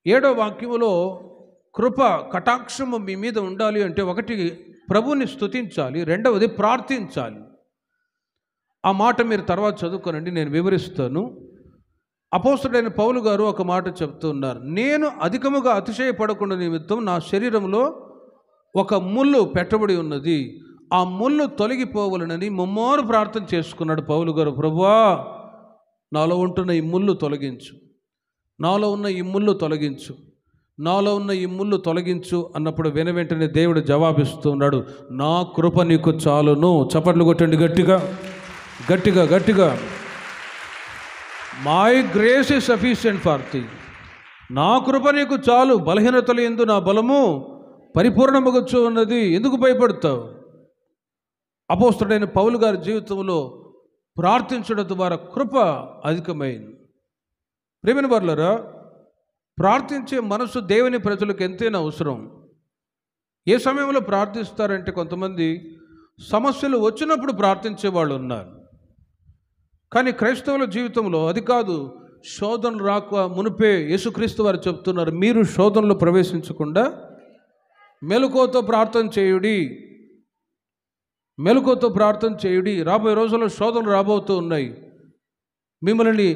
7వ వాక్యములో కృప, కటాక్షము మీ మీద ఉండాలి అంటే 1 ప్రభుని స్తుతించాలి, 2వది ప్రార్థించాలి. ఆ మాట మీరు తర్వాత చదువుకోనండి, నేను వివరిస్తాను. అపోస్తలుడైన పౌలు గారు ఒక మాట చెప్తున్నారు. నేను అధికముగా అతిశయపడకుండా నిమిత్తం నా శరీరంలో ఒక ముళ్ళు పెట్టబడి ఉన్నది, ఆ ముళ్ళు తొలగిపోవాలనని ముమ్మారు ప్రార్థన చేసుకున్నాడు పౌలు గారు. ప్రభువా నాలో ఉంటున్న ఈ ముళ్ళు తొలగించు, నాలో ఉన్న ఈ ముళ్ళు తొలగించు అన్నప్పుడు వెంటనే దేవుడు జవాబిస్తున్నాడు, నా కృప నీకు చాలును. చప్పట్లు కొట్టండి గట్టిగా. My grace is sufficient for thee. నా కృప నీకు చాలు, బలహీనతలు యందు నా బలము పరిపూర్ణమగుచు ఉన్నది. ఎందుకు భయపడతావు? అపోస్తలుడైన పౌలు గారి జీవితంలో ప్రార్థించడం ద్వారా కృప అధికమైంది. ప్రియమైన వారలారా, ప్రార్థించే మనసు దేవుని ప్రజలకు ఎంతైనా అవసరం. ఏ సమయంలో ప్రార్థిస్తారంటే, కొంతమంది సమస్యలు వచ్చినప్పుడు ప్రార్థించే వాళ్ళు ఉన్నారు. కానీ క్రైస్తవుల జీవితంలో అది కాదు. శోధనలు రాక మునిపే యేసుక్రీస్తు వారు చెప్తున్నారు, మీరు శోధనలో ప్రవేశించకుండా మెలకువతో ప్రార్థన చేయుడి, మెలకువతో ప్రార్థన చేయుడి. రాబోయే రోజుల్లో శోధనలు రాబోతూ ఉన్నాయి. మిమ్మల్ని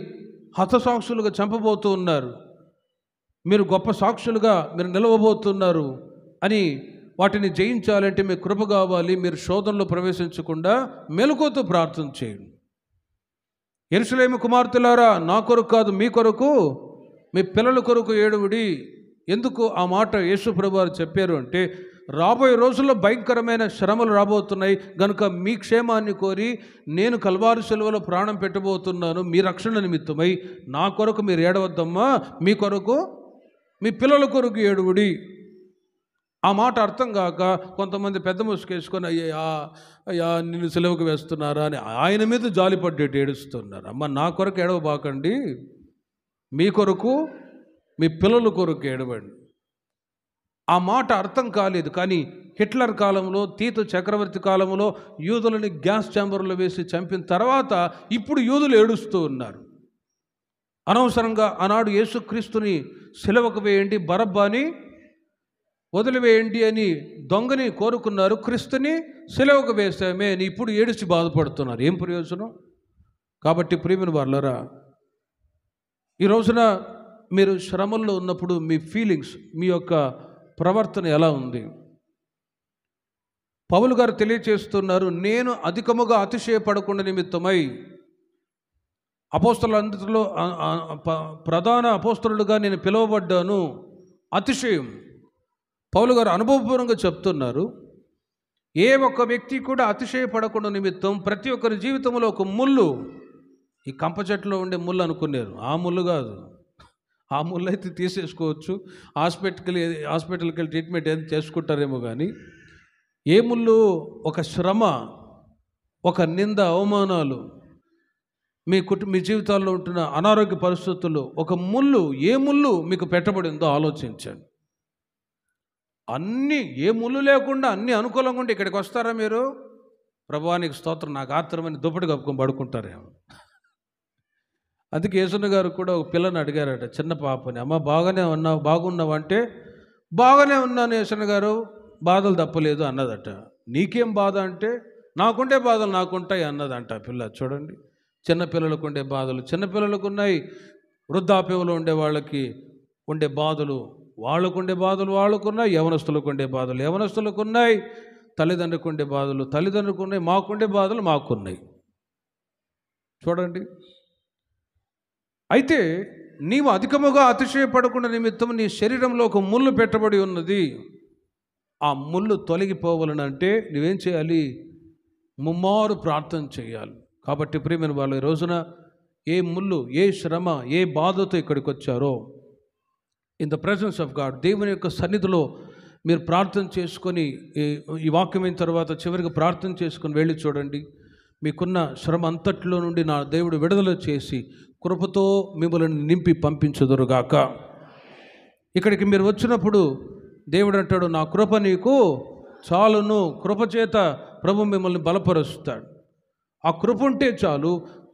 హతసాక్షులుగా చంపబోతూ ఉన్నారు, మీరు గొప్ప సాక్షులుగా మీరు నిలవబోతున్నారు అని వాటిని జయించాలంటే మీకు కృప కావాలి. మీరు శోధనలో ప్రవేశించకుండా మెలకువతో ప్రార్థన చేయండి. యెరూషలేము కుమార్తెలారా, నా కొరకు కాదు మీ కొరకు, మీ పిల్లల కొరకు ఏడువుడి. ఎందుకు ఆ మాట యేసు ప్రభువు వారు చెప్పారు అంటే, రాబోయే రోజుల్లో భయంకరమైన శ్రమలు రాబోతున్నాయి గనుక మీ క్షేమాన్ని కోరి నేను కల్వారి సిలువలో ప్రాణం పెట్టబోతున్నాను మీ రక్షణ నిమిత్తమై. నా కొరకు మీరు ఏడవద్దమ్మా, మీ కొరకు మీ పిల్లల కొరకు ఏడువుడి. ఆ మాట అర్థం కాక కొంతమంది పెద్ద ముసుకేసుకొని అయ్యా నిన్ను సిలువకు వేస్తున్నారా అని ఆయన మీద జాలిపడ్డేటి ఏడుస్తున్నారు. అమ్మ, నా కొరకు ఏడవబాకండి, మీ కొరకు మీ పిల్లల కొరకు ఏడవండి. ఆ మాట అర్థం కాలేదు. కానీ హిట్లర్ కాలంలో, తీతు చక్రవర్తి కాలంలో యూదులని గ్యాస్ ఛాంబర్లో వేసి చంపిన తర్వాత ఇప్పుడు యూదులు ఏడుస్తూ ఉన్నారు. అనవసరంగా ఆనాడు యేసుక్రీస్తుని సిలువకు వేయండి, బరబ్బాని వదిలివేయండి అని దొంగని కోరుకున్నారు. క్రీస్తుని సిలువకు వేసామే అని ఇప్పుడు ఏడిచి బాధపడుతున్నారు. ఏం ప్రయోజనం? కాబట్టి ప్రియమైన వారలారా, ఈ రోజున మీరు శ్రమల్లో ఉన్నప్పుడు మీ ఫీలింగ్స్, మీ యొక్క ప్రవర్తన ఎలా ఉంది? పౌలు గారు తెలియచేస్తున్నారు, నేను అధికముగా అతిశయపడకుండా నిమిత్తమై అపోస్తలులందరిలో ప్రధాన అపోస్తలుడుగా నేను పిలువబడ్డాను. అతిశయం పౌలు గారు అనుభవపూర్వకంగా చెప్తున్నారు. ఏ ఒక్క వ్యక్తి కూడా అతిశయపడకుండా నిమిత్తం ప్రతి ఒక్కరి జీవితంలో ఒక ముళ్ళు, ఈ కంప చెట్టులో ఉండే ముళ్ళు అనుకున్నారు, ఆ ముళ్ళు కాదు. ఆ ముళ్ళు అయితే తీసేసుకోవచ్చు, హాస్పిటల్కి వెళ్ళి ట్రీట్మెంట్ ఏం చేసుకుంటారేమో. కానీ ఏ ముళ్ళు? ఒక శ్రమ, ఒక నింద, అవమానాలు, మీ జీవితాల్లో ఉంటున్న అనారోగ్య పరిస్థితుల్లో ఒక ముళ్ళు, ఏ ముళ్ళు మీకు పెట్టబడిందో ఆలోచించండి. అన్నీ ఏ ముళ్ళు లేకుండా అన్నీ అనుకూలంగా ఉంటే ఇక్కడికి వస్తారా మీరు? ప్రభువానికి స్తోత్రం, నాకు ఆత్రమని దుప్పటి కప్పుకొని పడుకుంటారేమో. అందుకే యేసన్న గారు కూడా ఒక పిల్లని అడిగారట, చిన్న పాపని, అమ్మ బాగున్నావు అంటే, బాగానే ఉన్నాను యేసన్న గారు, బాధలు తప్పలేదు అన్నదట. నీకేం బాధ అంటే, నాకుండే బాధలు నాకుంటాయి అన్నదంట పిల్ల. చూడండి, చిన్నపిల్లలకు ఉండే బాధలు చిన్నపిల్లలకు ఉన్నాయి, వృద్ధాప్యంలో ఉండే వాళ్ళకి ఉండే బాధలు వాళ్ళకుండే బాధలు వాళ్ళకున్నాయి, యవనస్తులకు ఉండే బాధలు యవనస్తులకు ఉన్నాయి, తల్లిదండ్రులకు ఉండే బాధలు తల్లిదండ్రులకు ఉన్నాయి, మాకుండే బాధలు మాకున్నాయి. చూడండి, అయితే నీవు అధికముగా అతిశయపడకుండా నిమిత్తం నీ శరీరంలో ఒక ముళ్ళు పెట్టబడి ఉన్నది. ఆ ముళ్ళు తొలగిపోవాలనంటే నువ్వేం చేయాలి? ముమ్మారు ప్రార్థన చేయాలి. కాబట్టి ప్రియమైన వాళ్ళు, ఈ రోజున ఏ ముళ్ళు, ఏ శ్రమ, ఏ బాధతో ఇక్కడికి వచ్చారో, in the presence of God, దేవుని యొక్క సన్నిధిలో మీరు ప్రార్థన చేసుకొని, ఈ వాక్యం అయిన తర్వాత చివరికి ప్రార్థన చేసుకొని వెళ్ళి చూడండి, మీకున్న శ్రమ అంతట్లో నుండి నా దేవుడు విడుదల చేసి కృపతో మిమ్మల్ని నింపి పంపించుదురుగాక. ఇక్కడికి మీరు వచ్చినప్పుడు దేవుడు అంటాడు, నా కృప నీకు చాలును, కృపచేత ప్రభు మిమ్మల్ని బలపరుస్తాడు. ఆ కృప ఉంటే చాలు.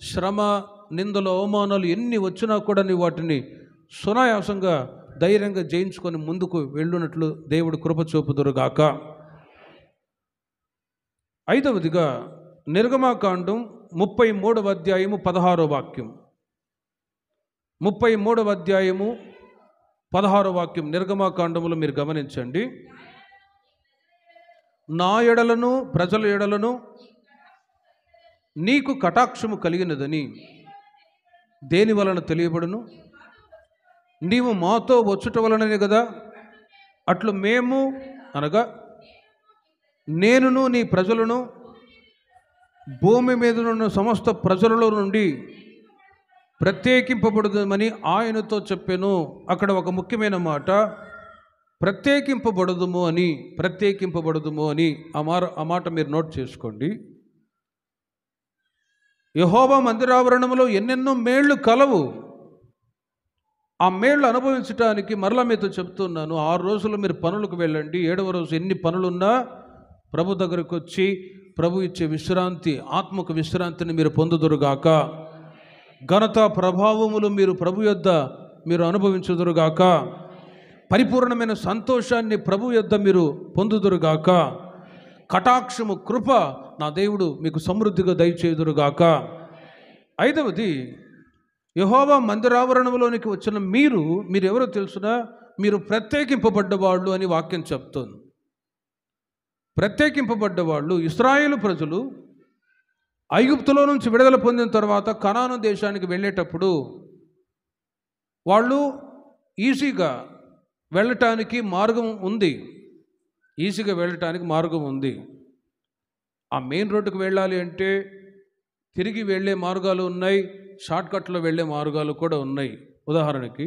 శ్రమ, నిందలు, అవమానాలు ఎన్ని వచ్చినా కూడా నీ వాటిని సునాయాసంగా ధైర్యంగా జయించుకొని ముందుకు వెళ్ళున్నట్లు దేవుడు కృప చూపుదురుగాక. ఐదవదిగా నిర్గమాకాండం 33వ అధ్యాయము 16వ వాక్యం. 33వ అధ్యాయము 16వ వాక్యం నిర్గమాకాండములో మీరు గమనించండి. నా ఎడలను ప్రజల ఎడలను నీకు కటాక్షము కలిగినదని దేని వలన తెలియబడును? నీవు మాతో వచ్చుట వలననే కదా. అట్లు మేము అనగా నేనును నీ ప్రజలను భూమి మీద ఉన్న సమస్త ప్రజలలో నుండి ప్రత్యేకింపబడదుమని ఆయనతో చెప్పెను. అక్కడ ఒక ముఖ్యమైన మాట, ప్రత్యేకింపబడదుము అని. ఆ మాట మీరు నోట్ చేసుకోండి. యెహోవా మందిరావరణంలో ఎన్నెన్నో మేళ్ళు కలవు. ఆ మేళ్ళు అనుభవించడానికి మరలా మీతో చెప్తున్నాను, 6 రోజులు మీరు పనులకు వెళ్ళండి. 7వ రోజు ఎన్ని పనులున్నా ప్రభు దగ్గరకు వచ్చి ప్రభు ఇచ్చే విశ్రాంతి, ఆత్మకు విశ్రాంతిని మీరు పొందుదురుగాక. ఘనత ప్రభావములు మీరు ప్రభు యొద్ద మీరు అనుభవించుదురుగాక. పరిపూర్ణమైన సంతోషాన్ని ప్రభు యొద్ద మీరు పొందుదురుగాక. కటాక్షము కృప నా దేవుడు మీకు సమృద్ధిగా దయచేయుదురుగాక. 5వది, యెహోవా మందిరావరణంలోనికి వచ్చిన మీరు ఎవరో తెలుసునా? మీరు ప్రత్యేకింపబడ్డవాళ్ళు అని వాక్యం చెప్తోంది. ప్రత్యేకింపబడ్డవాళ్ళు ఇశ్రాయేలు ప్రజలు ఐగుప్తులో నుంచి విడుదల పొందిన తర్వాత కనాను దేశానికి వెళ్ళేటప్పుడు వాళ్ళు ఈజీగా వెళ్ళటానికి మార్గం ఉంది. ఆ మెయిన్ రోడ్డుకు వెళ్ళాలి అంటే తిరిగి వెళ్ళే మార్గాలు ఉన్నాయి, షార్ట్కట్లో వెళ్ళే మార్గాలు కూడా ఉన్నాయి. ఉదాహరణకి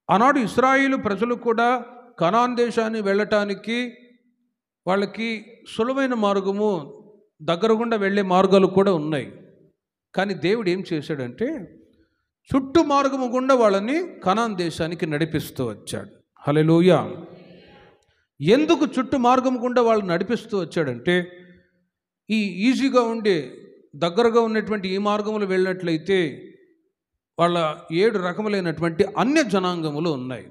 ఆనాడు ఇశ్రాయేలు ప్రజలు కూడా కనాన్ దేశాన్ని వెళ్ళటానికి వాళ్ళకి సులువైన మార్గము, దగ్గర గుండా వెళ్ళే మార్గాలు కూడా ఉన్నాయి. కానీ దేవుడు ఏం చేశాడంటే చుట్టూ మార్గము గుండా వాళ్ళని కనాన్ దేశానికి నడిపిస్తూ వచ్చాడు. హల్లెలూయా. ఎందుకు చుట్టూ మార్గం గుండా వాళ్ళని నడిపిస్తూ వచ్చాడంటే, ఈ ఈజీగా ఉండే దగ్గరగా ఉన్నటువంటి ఈ మార్గములు వెళ్ళినట్లయితే వాళ్ళ 7 రకములైనటువంటి అన్య జనాంగములు ఉన్నాయి.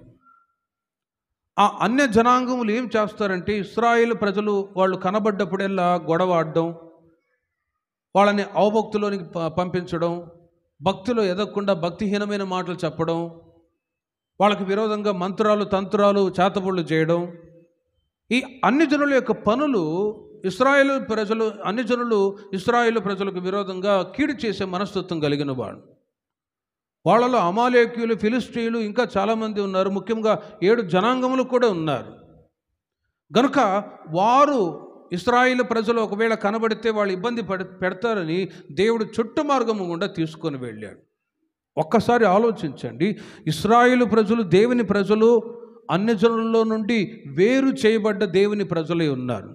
ఆ అన్య జనాంగములు ఏం చేస్తారంటే, ఇశ్రాయేలు ప్రజలు వాళ్ళు కనబడ్డప్పుడల్లా గొడవ ఆడడం, వాళ్ళని అవభక్తిలోనికి పంపించడం, భక్తిలో ఎదగకుండా భక్తిహీనమైన మాటలు చెప్పడం, వాళ్ళకి విరోధంగా మంత్రాలు తంత్రాలు చేతబడులు చేయడం, ఈ అన్ని జనుల యొక్క పనులు ఇశ్రాయేలు ప్రజలకు విరోధంగా కీడు చేసే మనస్తత్వం కలిగిన వాడు. వాళ్ళలో అమాలేకీయులు, ఫిలిష్తీయులు ఇంకా చాలామంది ఉన్నారు. ముఖ్యంగా 7 జనాంగములు కూడా ఉన్నారు. గనుక వారు ఇశ్రాయేలు ప్రజలు ఒకవేళ కనబడితే వాళ్ళు ఇబ్బంది పెడతారని దేవుడు చుట్టు మార్గము గుండా తీసుకొని వెళ్ళాడు. ఒక్కసారి ఆలోచించండి, ఇశ్రాయేలు ప్రజలు దేవుని ప్రజలు, అన్య జనులలో నుండి వేరు చేయబడ్డ దేవుని ప్రజలే ఉన్నారు.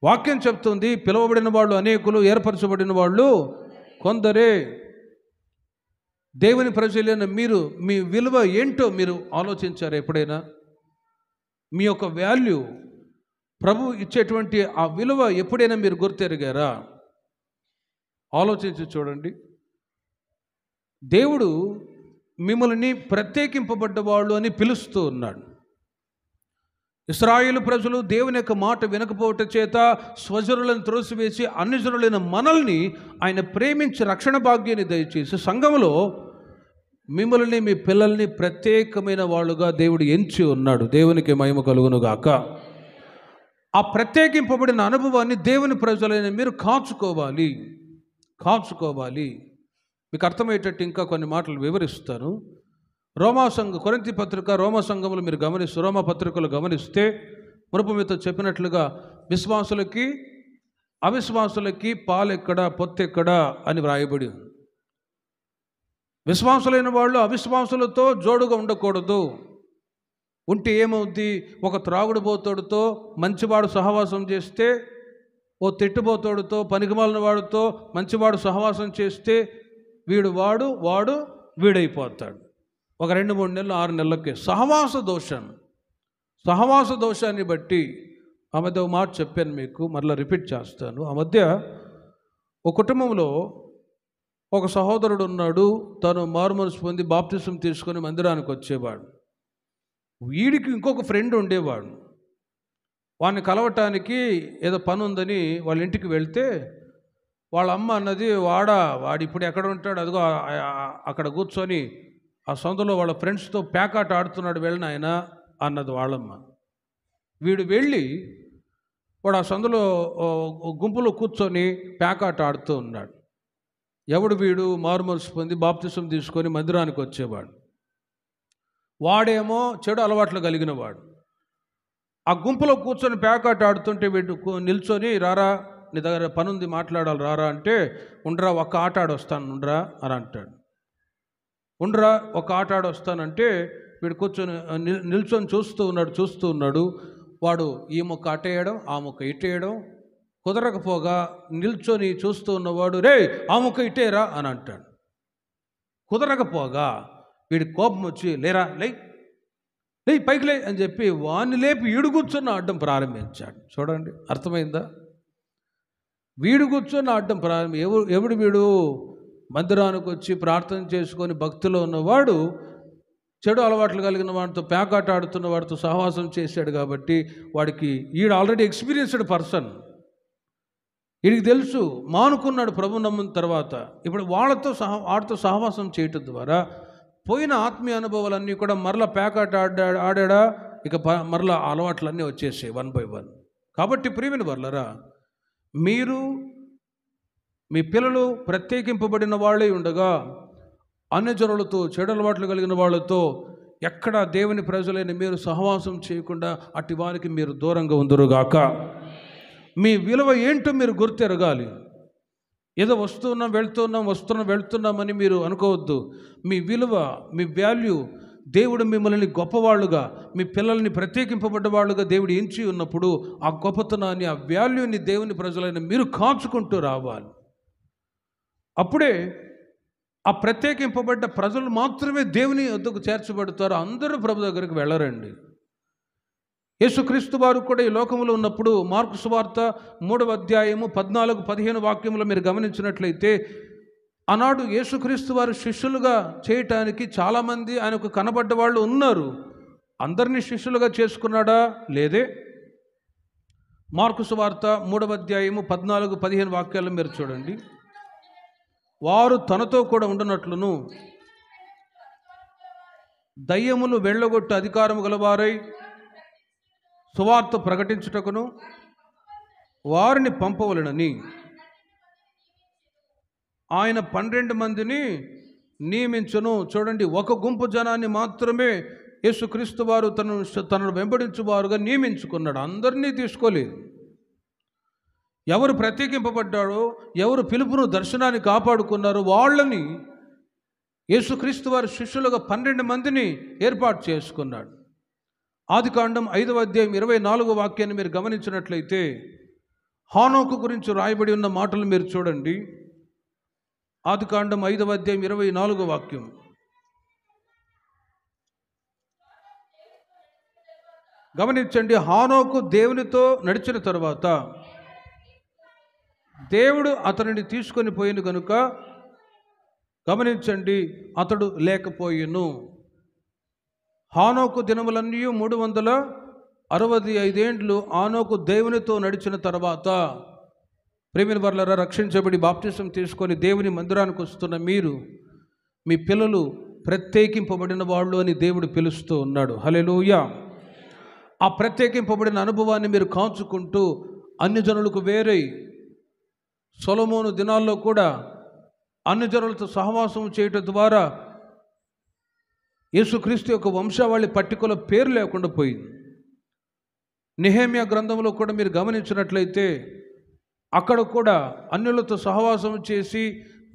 వాక్యం చెప్తుంది, పిలువబడిన వాళ్ళు అనేకులు, ఏర్పరచబడిన వాళ్ళు కొందరే. దేవుని ప్రజలైన మీరు మీ విలువ ఏంటో మీరు ఆలోచించారు ఎప్పుడైనా? మీ యొక్క వాల్యూ, ప్రభు ఇచ్చేటువంటి ఆ విలువ ఎప్పుడైనా మీరు గుర్తెరిగారా? ఆలోచించి చూడండి. దేవుడు మిమ్మల్ని ప్రత్యేకింపబడ్డవాళ్ళు అని పిలుస్తూ ఉన్నాడు. ఇశ్రాయేలు ప్రజలు దేవుని యొక్క మాట వినకపోవట చేత స్వజనులను త్రోసివేసి అన్యజనులైన మనల్ని ఆయన ప్రేమించి రక్షణ భాగ్యాన్ని దయచేసి సంఘములో మిమ్మల్ని, మీ పిల్లల్ని ప్రత్యేకమైన వాళ్ళుగా దేవుడు ఎంచి ఉన్నాడు. దేవునికి మహిమ కలుగునుగాక. ఆ ప్రత్యేకింపబడిన అనుభవాన్ని దేవుని ప్రజలైన మీరు కాచుకోవాలి. మీకు అర్థమయ్యేటట్టు ఇంకా కొన్ని మాటలు వివరిస్తాను. కొరింథీ పత్రిక, రోమా సంఘములు మీరు గమనిస్తే, రోమా పత్రికలు గమనిస్తే మునుపు మీతో చెప్పినట్లుగా విశ్వాసులకి అవిశ్వాసులకి పాలెక్కడ పొత్తెక్కడ అని వ్రాయబడి, విశ్వాసులైన వాళ్ళు అవిశ్వాసులతో జోడుగా ఉండకూడదు. ఉంటే ఏమవుద్ది? ఒక త్రాగుడుబోతోడుతో మంచివాడు సహవాసం చేస్తే, ఓ తిట్టుబోతోడుతో పనికిమాలిన వాడితో మంచివాడు సహవాసం చేస్తే వాడు వీడైపోతాడు. ఒక 2-3 నెలలు 6 నెలలకే సహవాస దోషాన్ని బట్టి ఆ మధ్య ఒక మాట చెప్పాను మీకు, మరలా రిపీట్ చేస్తాను. ఆ మధ్య ఒక కుటుంబంలో ఒక సహోదరుడు ఉన్నాడు. తను మారుమనసు పొంది బాప్తిసం తీసుకొని మందిరానికి వచ్చేవాడు. వీడికి ఇంకొక ఫ్రెండ్ ఉండేవాడు. వాడిని కలవటానికి ఏదో పని ఉందని వాళ్ళ ఇంటికి వెళ్తే వాళ్ళ అమ్మ అన్నది, వాడు ఇప్పుడు ఎక్కడ ఉంటాడు, అదిగో అక్కడ కూర్చొని ఆ సందులో వాళ్ళ ఫ్రెండ్స్తో ప్యాకాట ఆడుతున్నాడు, వెళ్ళిన ఆయన అన్నది వాళ్ళమ్మ. వీడు వెళ్ళి వాడు ఆ సందులో గుంపులో కూర్చొని ప్యాకాట ఆడుతూ ఉన్నాడు. ఎవడు వీడు? మారుమనసు పొంది బాప్తిసం తీసుకొని మందిరానికి వచ్చేవాడు. వాడేమో చెడు అలవాట్లు కలిగిన వాడు. ఆ గుంపులో కూర్చొని ప్యాకాట ఆడుతుంటే వీడు నిల్చొని, రారా నీ దగ్గర పని ఉంది మాట్లాడాలి రారా అంటే, ఉండరా ఒక ఆట ఆడొస్తాను ఉండరా అని అంటాడు. ఉండరా ఒక ఆట ఆడొస్తానంటే వీడు కూర్చొని నిల్చొని చూస్తూ ఉన్నాడు. వాడు ఈ ముక్క అటేయడం ఆ ముక్క ఇటేయడం కుదరకపోగా నిల్చొని చూస్తూ ఉన్నవాడు రే ఆ ముక్క ఇటేరా అని అంటాడు. కుదరకపోగా వీడి కోపం వచ్చి లేరా లే పైకి లే అని చెప్పి వాడిని లేపి వీడు కూర్చొని ఆడడం ప్రారంభించాడు. చూడండి, అర్థమైందా? వీడు కూర్చొని ఆడడం ఎవడు వీడు? మందిరానికి వచ్చి ప్రార్థన చేసుకొని భక్తిలో ఉన్నవాడు చెడు అలవాట్లు కలిగిన వాడితో పేకాట ఆడుతున్న వాడితో సహవాసం చేశాడు కాబట్టి వాడికి ఈడు ఆల్రెడీ ఎక్స్పీరియన్స్డ్ పర్సన్. వీడికి తెలుసు, మానుకున్నాడు ప్రభు నమ్మిన తర్వాత. ఇప్పుడు వాడితో సహవాసం చేయటం ద్వారా పోయిన ఆత్మీయ అనుభవాలన్నీ కూడా మరలా పేకాట ఆడాడా, ఇక మరలా అలవాట్లన్నీ వచ్చేసాయి 1 by 1. కాబట్టి ప్రియమైన వర్లరా, మీరు మీ పిల్లలు ప్రత్యేకింపబడిన వాళ్ళే ఉండగా అన్యజనులతో చెడు అలవాట్లు కలిగిన వాళ్ళతో ఎక్కడ దేవుని ప్రజలైన మీరు సహవాసం చేయకుండా అట్టి వారికి మీరు దూరంగా ఉందరుగాక. మీ విలువ ఏంటో మీరు గుర్తెరగాలి. ఏదో వెళ్తున్నామని మీరు అనుకోవద్దు. మీ విలువ, మీ వాల్యూ, దేవుడు మిమ్మల్ని గొప్పవాళ్ళుగా, మీ పిల్లల్ని ప్రత్యేకింపబడ్డ వాళ్ళుగా దేవుడు ఎంచి ఉన్నప్పుడు ఆ గొప్పతనాన్ని, ఆ వాల్యూని దేవుని ప్రజలైన మీరు కాచుకుంటూ రావాలి. అప్పుడే ఆ ప్రత్యేకింపబడ్డ ప్రజలు మాత్రమే దేవుని వద్దకు చేర్చబడతారు. అందరూ ప్రభు దగ్గరికి వెళ్ళరండి. యేసుక్రీస్తు వారు కూడా ఈ లోకంలో ఉన్నప్పుడు మార్కు సువార్త 3వ అధ్యాయము 14-15 వాక్యములు మీరు గమనించినట్లయితే, ఆనాడు యేసుక్రీస్తు వారు శిష్యులుగా చేయటానికి చాలామంది ఆయనకు కనబడ్డ వాళ్ళు ఉన్నారు. అందరినీ శిష్యులుగా చేసుకున్నాడా? లేదే. మార్కు సువార్త 3వ అధ్యాయము 14-15 వాక్యాలను మీరు చూడండి. వారు తనతో కూడా ఉండనట్లును దయ్యములు వెళ్ళగొట్టు అధికారము గలవారై సువార్త ప్రకటించుటకును వారిని పంపవలెనని ఆయన 12 మందిని నియమించును. చూడండి, ఒక గుంపు జనాన్ని మాత్రమే యేసుక్రీస్తు వారు తనను వెంబడించువారుగా నియమించుకున్నాడు. అందరినీ తీసుకోలేదు. ఎవరు ప్రత్యేకింపబడ్డాడో, ఎవరు పిలుపును దర్శనాన్ని కాపాడుకున్నారో వాళ్ళని యేసుక్రీస్తు వారి శిష్యులుగా 12 మందిని ఏర్పాటు చేసుకున్నాడు. ఆదికాండం 5వ అధ్యాయం 24వ వాక్యాన్ని మీరు గమనించినట్లయితే హానోకు గురించి రాయబడి ఉన్న మాటలు మీరు చూడండి. ఆదికాండం 5వ అధ్యాయం 24వ వాక్యం. గమనించండి, హానోకు దేవునితో నడిచిన తరువాత దేవుడు అతనిని తీసుకొని పోయిన కనుక, గమనించండి, అతడు లేకపోయిను. హానోకు దినములన్నీ 365 ఏండ్లు హానోకు దేవునితో నడిచిన తర్వాత, ప్రేమిన వర్లరా, రక్షించబడి బాప్తిసం తీసుకొని దేవుని మందిరానికి వస్తున్న మీరు, మీ పిల్లలు ప్రత్యేకింపబడిన వాళ్ళు అని దేవుడు పిలుస్తూ ఉన్నాడు. హల్లెలూయా. ఆ ప్రత్యేకింపబడిన అనుభవాన్ని మీరు కాచుకుంటూ అన్యజనులకు వేరై, సొలొమోను దినాల్లో కూడా అన్యజనులతో సహవాసం చేయటం ద్వారా యేసుక్రీస్తు యొక్క వంశావళి పట్టికలో పేరు లేకుండా పోయింది. నెహెమ్యా గ్రంథంలో కూడా మీరు గమనించినట్లయితే అక్కడ కూడా అన్యులతో సహవాసం చేసి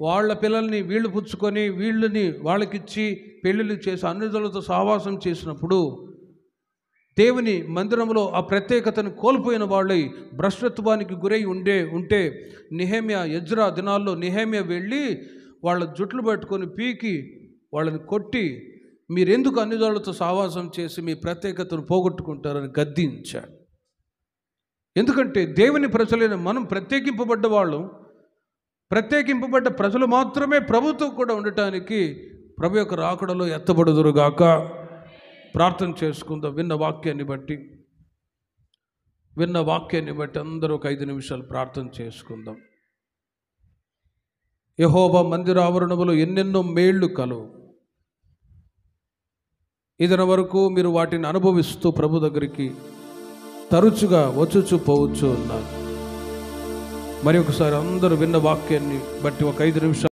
వాళ్ళ పిల్లల్ని వీళ్ళు పుచ్చుకొని వీళ్ళని వాళ్ళకిచ్చి పెళ్ళిళ్ళు చేసి అన్యజనులతో సహవాసం చేసినప్పుడు దేవుని మందిరంలో ఆ ప్రత్యేకతను కోల్పోయిన వాళ్ళై భ్రష్టత్వానికి గురై ఉంటే నెహెమ్యా, ఎజ్రా దినాల్లో నెహెమ్యా వెళ్ళి వాళ్ళ జుట్లు పట్టుకొని పీకి వాళ్ళని కొట్టి, మీరెందుకు అన్యజనులతో సహవాసం చేసి మీ ప్రత్యేకతను పోగొట్టుకుంటారని గద్దించాడు. ఎందుకంటే దేవుని ప్రజలైన మనం ప్రత్యేకింపబడ్డ వాళ్ళు, ప్రత్యేకింపబడ్డ ప్రజలు మాత్రమే ప్రభుతో కూడా ఉండటానికి ప్రభు యొక్క రాకడలో ఎత్తబడుదురుగాక. ప్రార్థన చేసుకుందాం. విన్న వాక్యాన్ని బట్టి అందరూ ఒక 5 నిమిషాలు ప్రార్థన చేసుకుందాం. యెహోవా మందిర ఆవరణములో ఎన్నెన్నో మేళ్లు కలవు. ఇదిన వరకు మీరు వాటిని అనుభవిస్తూ ప్రభు దగ్గరికి తరచుగా వచ్చుచు పోవచ్చు ఉన్నారు. మరి ఒకసారి అందరూ విన్న వాక్యాన్ని బట్టి ఒక 5 నిమిషాలు